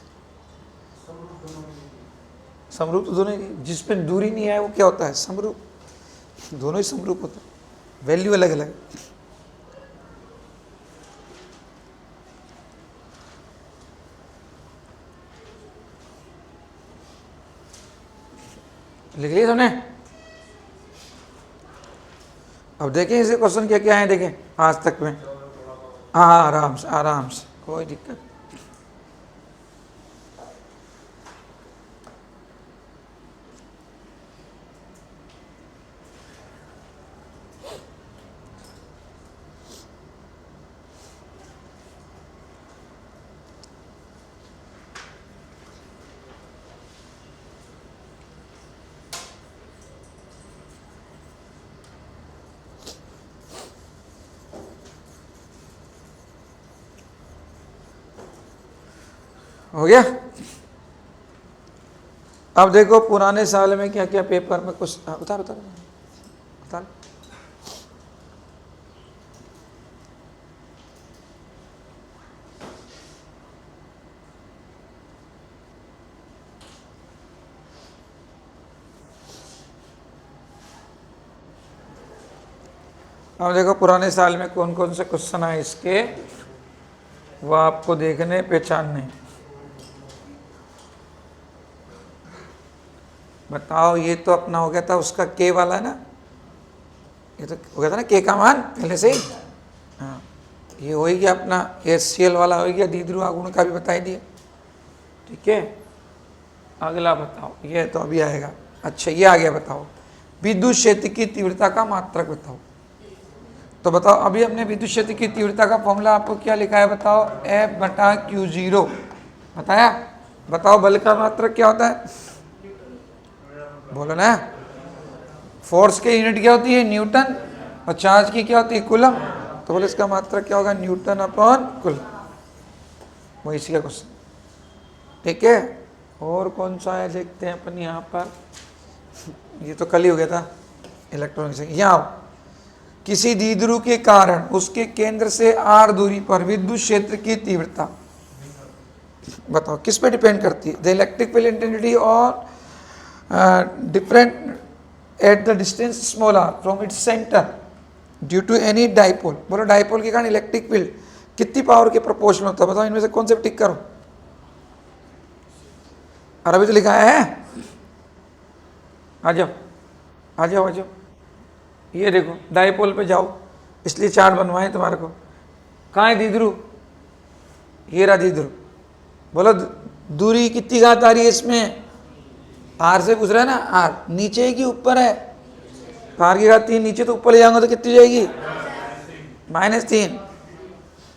समरूप तो दोनों, जिसमें दूरी नहीं है वो क्या होता है, समरूप। दोनों ही समरूप होता है, वैल्यू अलग अलग। लिख लिया तुमने? अब देखें इसे क्वेश्चन क्या क्या है, देखें आज तक में। हाँ आराम से आराम से, कोई दिक्कत। हो गया? अब देखो पुराने साल में क्या क्या पेपर में कुछ उतार उतार उतार। अब देखो पुराने साल में कौन कौन से क्वेश्चन आए इसके, वो आपको देखने पहचानने। बताओ, ये तो अपना हो गया था उसका के वाला है ना, ये तो हो गया था ना के का मान पहले से ही। हाँ, ये हो ही गया अपना HCl वाला हो गया, द्विध्रुव आघूर्ण का भी बता ही दिया। ठीक है, अगला बताओ, ये तो अभी आएगा। अच्छा ये आ गया, बताओ विद्युत क्षेत्र की तीव्रता का मात्रक बताओ। तो बताओ, अभी हमने विद्युत क्षेत्र की तीव्रता का फॉर्मूला आपको क्या लिखा है, बताओ F/Q0 बताया। बताओ बल का मात्रक क्या होता है, बोलो ना। फोर्स की यूनिट क्या होती है, न्यूटन, और चार्ज की क्या होती है, कूलम। तो बोले इसका मात्रक क्या होगा, न्यूटन अपॉन कूलम। वो इसी का क्वेश्चन। ठीक है, और कौन सा है देखते हैं अपन यहाँ पर। ये तो कल ही हो गया था इलेक्ट्रॉनिक्स। यहाँ आओ, किसी द्विध्रुव के कारण उसके केंद्र से r दूरी पर विद्युत क्षेत्र की तीव्रता बताओ किस पे डिपेंड करती है। द इलेक्ट्रिक फील्ड इंटेंसिटी और different at the distance small r from its centre due to any dipole. बोलो डाइपोल के कारण इलेक्ट्रिक फील्ड कितनी पावर के प्रोपोर्शनल होता है, बताओ इनमें से कौन से टिक करो। अरबी तो लिखा है, आ जाओ आ जाओ आ जाओ। ये देखो डाइपोल पे जाओ, इसलिए चार्ट बनवाए तुम्हारे को। कहाँ है द्विध्रुव, ये रहा द्विध्रुव। बोलो दूरी कितनी घात आ रही है इसमें, r से पूछ रहा है ना, r नीचे है कि ऊपर है। तो r की घात 3, नीचे तो ऊपर ले जाऊंगा तो कितनी जाएगी, -3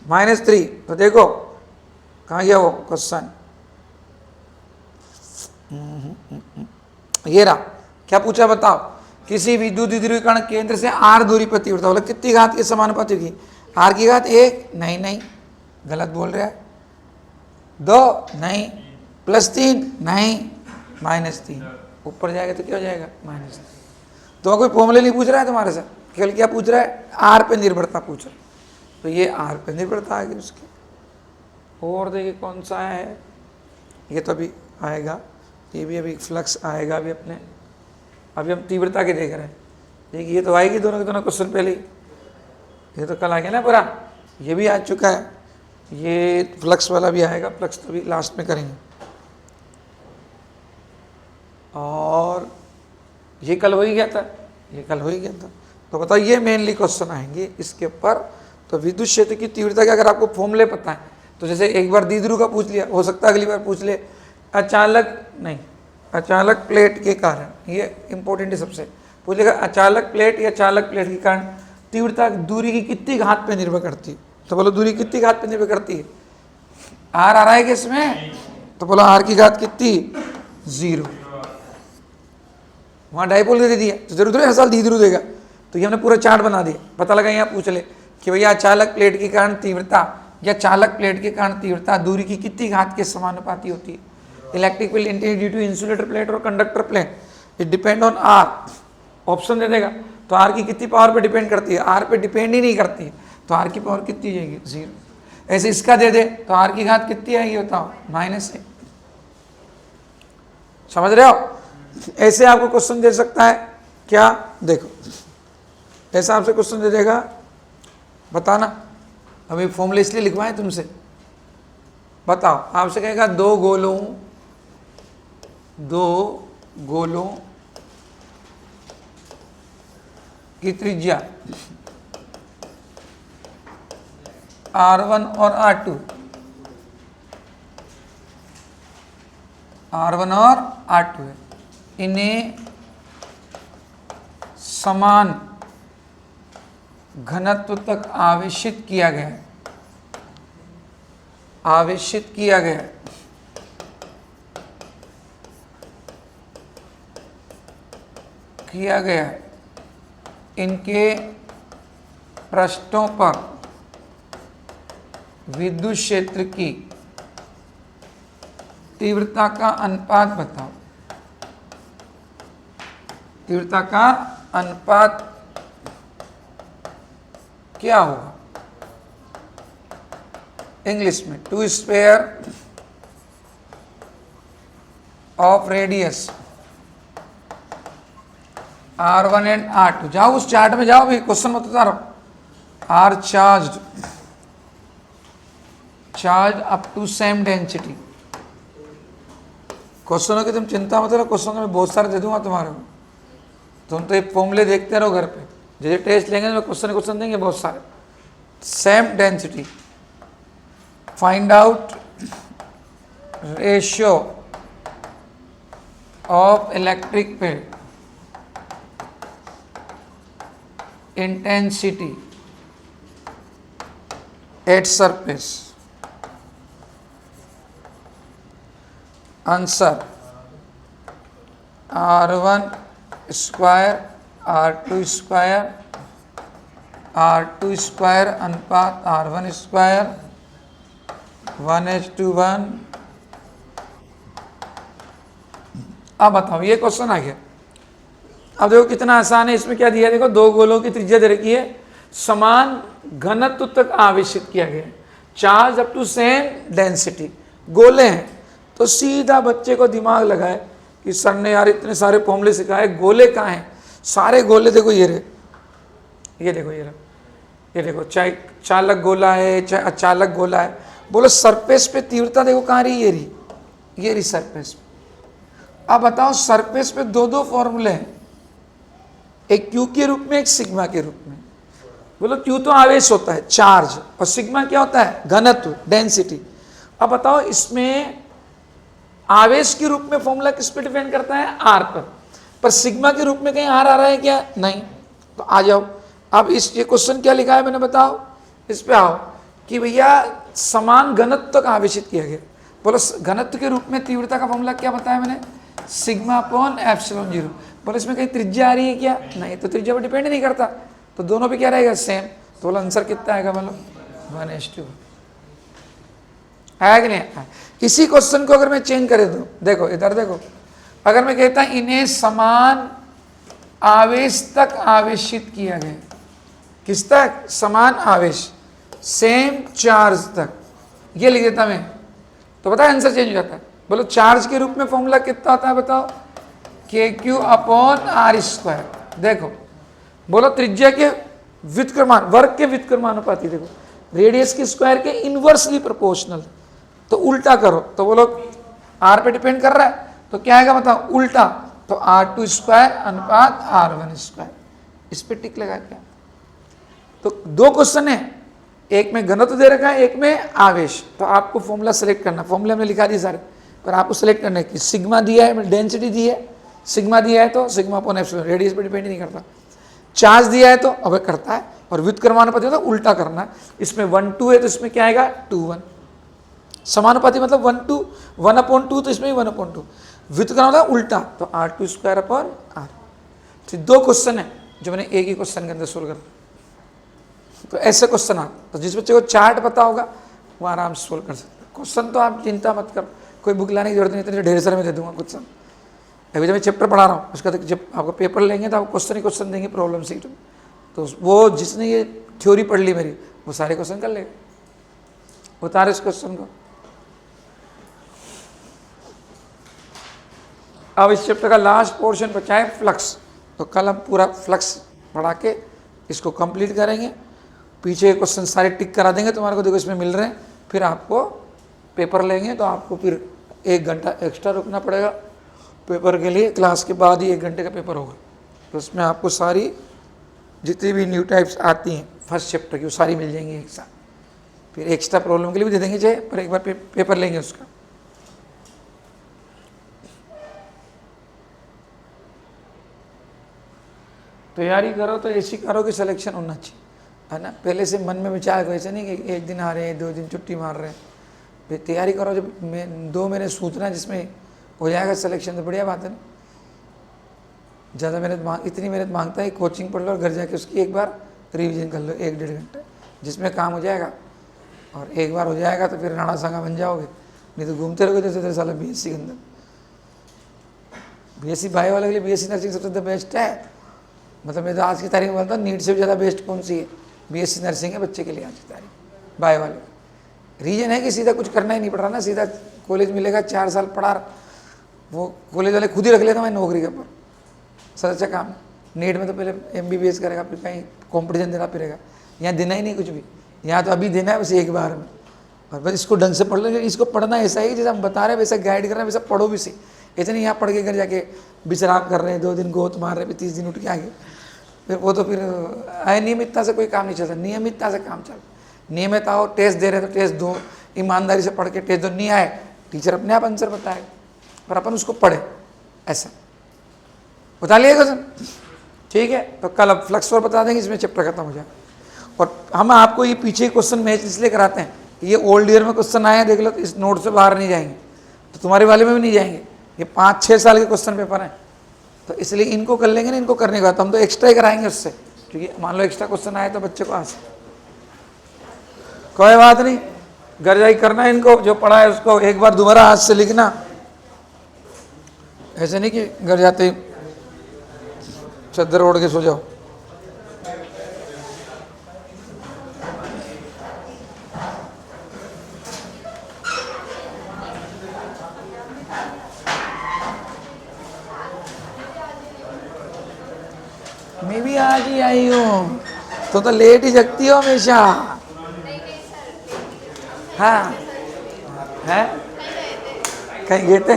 -3। तो देखो कहाँ गया वो क्वेश्चन, ये रहा। क्या पूछा बताओ, किसी विद्युत द्विध्रुव कण केंद्र से r दूरी पर तीव्रता, बोला कितनी घात के समानुपाती होगी, r की घात 1, नहीं नहीं गलत बोल रहा है, 2 नहीं, +3 नहीं, -3। ऊपर जाएगा तो क्या हो जाएगा, -3। तो कोई फॉर्मूले नहीं पूछ रहा है तुम्हारे से, केवल क्या पूछ रहा है, r पे निर्भरता पूछ रहा है। तो ये r पे निर्भरता आएगी उसकी। और देखिए कौन सा है, ये तो अभी आएगा, ये भी अभी फ्लक्स आएगा अभी अपने। अभी हम तीव्रता के देख रहे हैं, देखिए ये तो आएगी दोनों के दोनों क्वेश्चन पहले ही। ये तो कल आ गया ना पूरा, ये भी आ चुका है, ये फ्लक्स वाला भी आएगा। फ्लक्स तो अभी लास्ट में करेंगे। और ये कल हो ही गया था, ये कल हो ही गया था। तो बताओ ये मेनली क्वेश्चन आएंगे इसके ऊपर। तो विद्युत क्षेत्र की तीव्रता के अगर आपको फॉर्मूले पता है, तो जैसे एक बार द्विध्रुव का पूछ लिया, हो सकता है अगली बार पूछ ले अचालक नहीं, अचालक प्लेट के कारण, ये इंपॉर्टेंट है सबसे, पूछेगा अचालक प्लेट या चालक प्लेट के कारण तीव्रता दूरी की कितनी घात पे निर्भर करती है। तो बोलो दूरी कितनी घात पे निर्भर करती है, r आ रहा है कि इसमें, तो बोलो r की घात कितनी, 0। वहाँ डाइपोल दे दिया तो जरूर हर साल द्विध्रुव देगा। तो ये हमने पूरा चार्ट बना दिया, पता लगा यहाँ पूछ ले कि भैया चालक प्लेट के कारण तीव्रता या चालक प्लेट के कारण तीव्रता दूरी की कितनी घात के समानुपाती होती है। Electric field intensity due to insulator plate और conductor plate, it depend on r, option दे देगा। तो r की कितनी पावर पे डिपेंड करती है, r पे डिपेंड ही नहीं करती है, तो r की पावर कितनी जाएगी, 0। ऐसे इसका दे दे तो r की घात कितनी आएगी बताओ, -1। समझ रहे हो, ऐसे आपको क्वेश्चन दे सकता है क्या, देखो ऐसा आपसे क्वेश्चन दे देगा, बताना। अभी फॉर्मूले इसलिए लिखवाए तुमसे, बताओ आपसे कहेगा दो गोलों की त्रिज्या R1 और R2 है, इन्हें समान घनत्व तक आवेशित किया गया है, इनके पृष्ठों पर विद्युत क्षेत्र की तीव्रता का अनुपात बताओ। तीव्रता का अनुपात क्या होगा इंग्लिश में? 2 square of radius R1 and R2। जाओ उस चार्ट में जाओ, भी क्वेश्चन मत बता रहा हूं। R charge up to same density. क्वेश्चनों की तुम चिंता मत करो, क्वेश्चन में बहुत सारे दे दूंगा तुम्हारे को। तुम तो ये फॉर्मूले देखते रहो घर पे, जैसे टेस्ट लेंगे तो क्वेश्चन देंगे बहुत सारे। Same density, find out ratio of electric field intensity at surface। Answer R1 square R2 square R2 square अनुपात R1 स्क्वायर 1:1। अब बताओ, ये क्वेश्चन आ गया। अब देखो कितना आसान है। इसमें क्या दिया है, देखो दो गोलों की त्रिज्या दे रखी है, समान घनत्व तक आवेशित किया गया, charge up to same density, गोले हैं। तो सीधा बच्चे को दिमाग लगाए कि सर ने यार इतने सारे फॉर्मूले सिखाए, गोले कहाँ हैं? सारे गोले देखो ये रहे, ये देखो ये रहा, ये देखो, चाहे चालक गोला है चाहे अचालक गोला है। बोलो सरफेस पे तीव्रता देखो कहाँ रही, ये रही सरफेस पे। अब बताओ सरफेस पे दो फॉर्मूले हैं, एक क्यू के रूप में एक सिग्मा के रूप में। बोलो क्यू तो आवेश होता है चार्ज, और सिग्मा क्या होता है? घनत्व डेंसिटी। अब बताओ इसमें आवेश के रूप में फॉर्मूला किस पे डिपेंड करता है? आर पर सिग्मा के रूप में कहीं आर आ रहा है क्या? नहीं। तो आ जाओ, अब ये क्वेश्चन क्या लिखा है मैंने, बताओ इस पे आओ कि भैया समान घनत्व तक आवेशित किया गया। बोलो घनत्व के रूप में तीव्रता का फॉर्मूला क्या बताया मैंने? Sigma upon epsilon 0। बोलो इसमें कहीं त्रिज्या आ रही है क्या? नहीं। तो त्रिज्या पर डिपेंड नहीं करता, तो दोनों पे क्या रहेगा? सेम। तो बोलो आंसर कितना आएगा? बोलो 1:2 आया कि नहीं? इसी क्वेश्चन को अगर मैं चेंज कर दूं, देखो इधर देखो, अगर मैं कहता इन्हें समान आवेश तक आवेशित किया गया, किस तक? समान आवेश, सेम चार्ज तक, ये लिख देता मैं, तो पता है आंसर चेंज हो जाता है। बोलो चार्ज के रूप में फॉर्मूला कितना होता है बताओ? KQ upon R square. देखो बोलो त्रिज्या के व्युत्क्रमान, वर्ग के व्युत्क्रमानुपाती, देखो रेडियस के स्क्वायर के इनवर्सली प्रोपोर्शनल। तो उल्टा करो, तो बोलो R पे डिपेंड कर रहा है, तो क्या आएगा बताओ? उल्टा। तो R2 स्क्वायर अनुपात R1 स्क्वायर। इस पे टिक लगा क्या? तो दो क्वेश्चन है, एक में घनत्व दे रखा है, एक में आवेश। तो आपको फॉर्मूला सेलेक्ट करना, फॉर्मूला हमने लिखा दिए सारे, पर आपको सेलेक्ट करना है कि सिग्मा दिया है, डेंसिटी दी है, सिग्मा दिया है तो सिग्मा अपॉन एप्सिलॉन, रेडियस पे डिपेंड नहीं करता। चार्ज दिया है तो अब करता है, और व्युत्क्रमानुपाती तो उल्टा करना है। इसमें 1:2 है तो इसमें क्या आएगा? 2:1। समानुपाती मतलब 1:2, तो इसमें भी 1:2। व्युत्क्रमानुपाती उल्टा, तो R2 स्क्वायर अपॉन R। तो दो क्वेश्चन है जो मैंने एक ही क्वेश्चन के अंदर सोल्व कर। तो ऐसे क्वेश्चन आ, तो जिस बच्चे को चार्ट पता होगा वो आराम से सोल्व कर सकते हैं। क्वेश्चन तो आप चिंता मत करो, कोई बुक लाने की जरूरत नहीं, इतने ढेर सारे में दे दूंगा क्वेश्चन। अभी जब मैं चैप्टर पढ़ा रहा हूँ, उसका जब आपको पेपर लेंगे तो आपको क्वेश्चन ही क्वेश्चन देंगे प्रॉब्लम सीट में। तो वो जिसने ये थ्योरी पढ़ ली मेरी, वो सारे क्वेश्चन कर लेगा। उतारे इस क्वेश्चन को। अब इस चैप्टर का लास्ट पोर्शन बचा है फ्लक्स, तो कल हम पूरा फ्लक्स पढ़ा के इसको कंप्लीट करेंगे। पीछे क्वेश्चन सारे टिक करा देंगे तुम्हारे को, देखो इसमें मिल रहे हैं। फिर आपको पेपर लेंगे तो आपको फिर 1 घंटा एक्स्ट्रा रुकना पड़ेगा पेपर के लिए। क्लास के बाद ही 1 घंटे का पेपर होगा, तो उसमें आपको सारी जितनी भी न्यू टाइप्स आती हैं फर्स्ट चैप्टर की वो सारी मिल जाएंगी एक साथ। फिर एक्स्ट्रा प्रॉब्लम के लिए भी दे देंगे चाहे, पर एक बार पेपर लेंगे उसका। तैयारी करो तो ऐसी करो कि सिलेक्शन होना चाहिए, है ना। पहले से मन में विचार ऐसे नहीं कि 1 दिन आ रहे हैं 2 दिन छुट्टी मार रहे हैं। फिर तैयारी करो, जब 2 महीने सोचना जिसमें हो जाएगा सिलेक्शन तो बढ़िया बात है ना। ज़्यादा मेहनत इतनी मेहनत मांगता है, कोचिंग पढ़ लो और घर जाके उसकी एक बार रिवीजन कर लो 1-1.5 घंटे, जिसमें काम हो जाएगा। और एक बार हो जाएगा तो फिर राणा सांगा बन जाओगे, नहीं तो घूमते रहोगे जैसे तेरे साल BSc के अंदर। बीएससी बायो वाले के लिए बीएससी नर्सिंग सबसे द बेस्ट है। मतलब मैं तो आज की तारीख में बोलता हूँ नीट से भी ज़्यादा बेस्ट कौन सी है, बीएससी नर्सिंग है बच्चे के लिए आज की तारीख बायो वाले। रीजन है कि सीधा कुछ करना ही नहीं पड़ रहा ना, सीधा कॉलेज मिलेगा, 4 साल पढ़ा, वो कॉलेज वाले खुद ही रख लेता मैं नौकरी के ऊपर, सबसे अच्छा काम। नीट में तो पहले MBBS करेगा, फिर कहीं कॉम्पिटिशन देना पड़ेगा, यहाँ देना ही नहीं कुछ भी, यहाँ तो अभी देना है बस एक बार में। और बस इसको ढंग से पढ़ लो, इसको पढ़ना ऐसा ही जैसे हम बता रहे हैं वैसा गाइड कर रहे हैं, वैसा पढ़ो भी सही। ऐसे नहीं यहाँ पढ़ के घर जाके विश्राम कर रहे हैं, 2 दिन गोत मार रहे हैं, 30 दिन उठ के आगे, फिर वो तो फिर अनियमितता से कोई काम नहीं चलता, नियमितता से काम चलता। नियमित आओ, टेस्ट दे रहे तो टेस्ट दो, ईमानदारी से पढ़ के टेस्ट दो, नहीं आए टीचर अपने आप आंसर बताएगा, पर अपन उसको पढ़े। ऐसा बता लिएगा क्वेश्चन, ठीक है। तो कल अब फ्लक्स और बता देंगे, इसमें चैप्टर खत्म हो जाए। और हम आपको ये पीछे क्वेश्चन मैच इसलिए कराते हैं, ये ओल्ड ईयर में क्वेश्चन आए हैं देख लो, तो इस नोट से बाहर नहीं जाएंगे, तो तुम्हारे वाले में भी नहीं जाएंगे। ये 5-6 साल के क्वेश्चन पेपर हैं, तो इसलिए इनको कर लेंगे ना, इनको करने का तो हम तो एक्स्ट्रा ही कराएंगे उससे, क्योंकि मान लो एक्स्ट्रा क्वेश्चन आए तो बच्चे को आ सके। कोई बात नहीं, घर जाके करना है इनको, जो पढ़ा है उसको एक बार दोबारा हाथ से लिखना, ऐसे नहीं कि घर जाते ही चद्दर ओढ़ के सो जाओ। मैं भी आज ही आई हूँ, तो लेट ही जगती हो हमेशा। हाँ है, कहीं गए थे?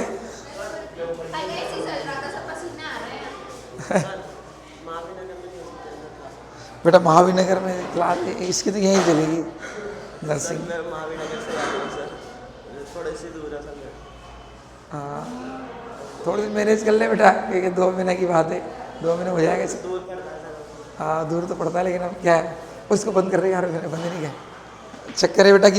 बेटा महावीनगर में क्लास इसकी तो यहीं चलेगी नर्सिंग। महावीनगर से सर थोड़ी सी दूर है सर। हाँ थोड़ी सी मैनेज कर ले बेटा, क्योंकि 2 महीने की बात है, 2 महीने हो जाएगा। दूर पड़ता है सर। हाँ दूर तो पड़ता है, लेकिन अब क्या है, उसको बंद कर रहे हैं यार, मैंने बंद नहीं किया। चक्कर है बेटा कि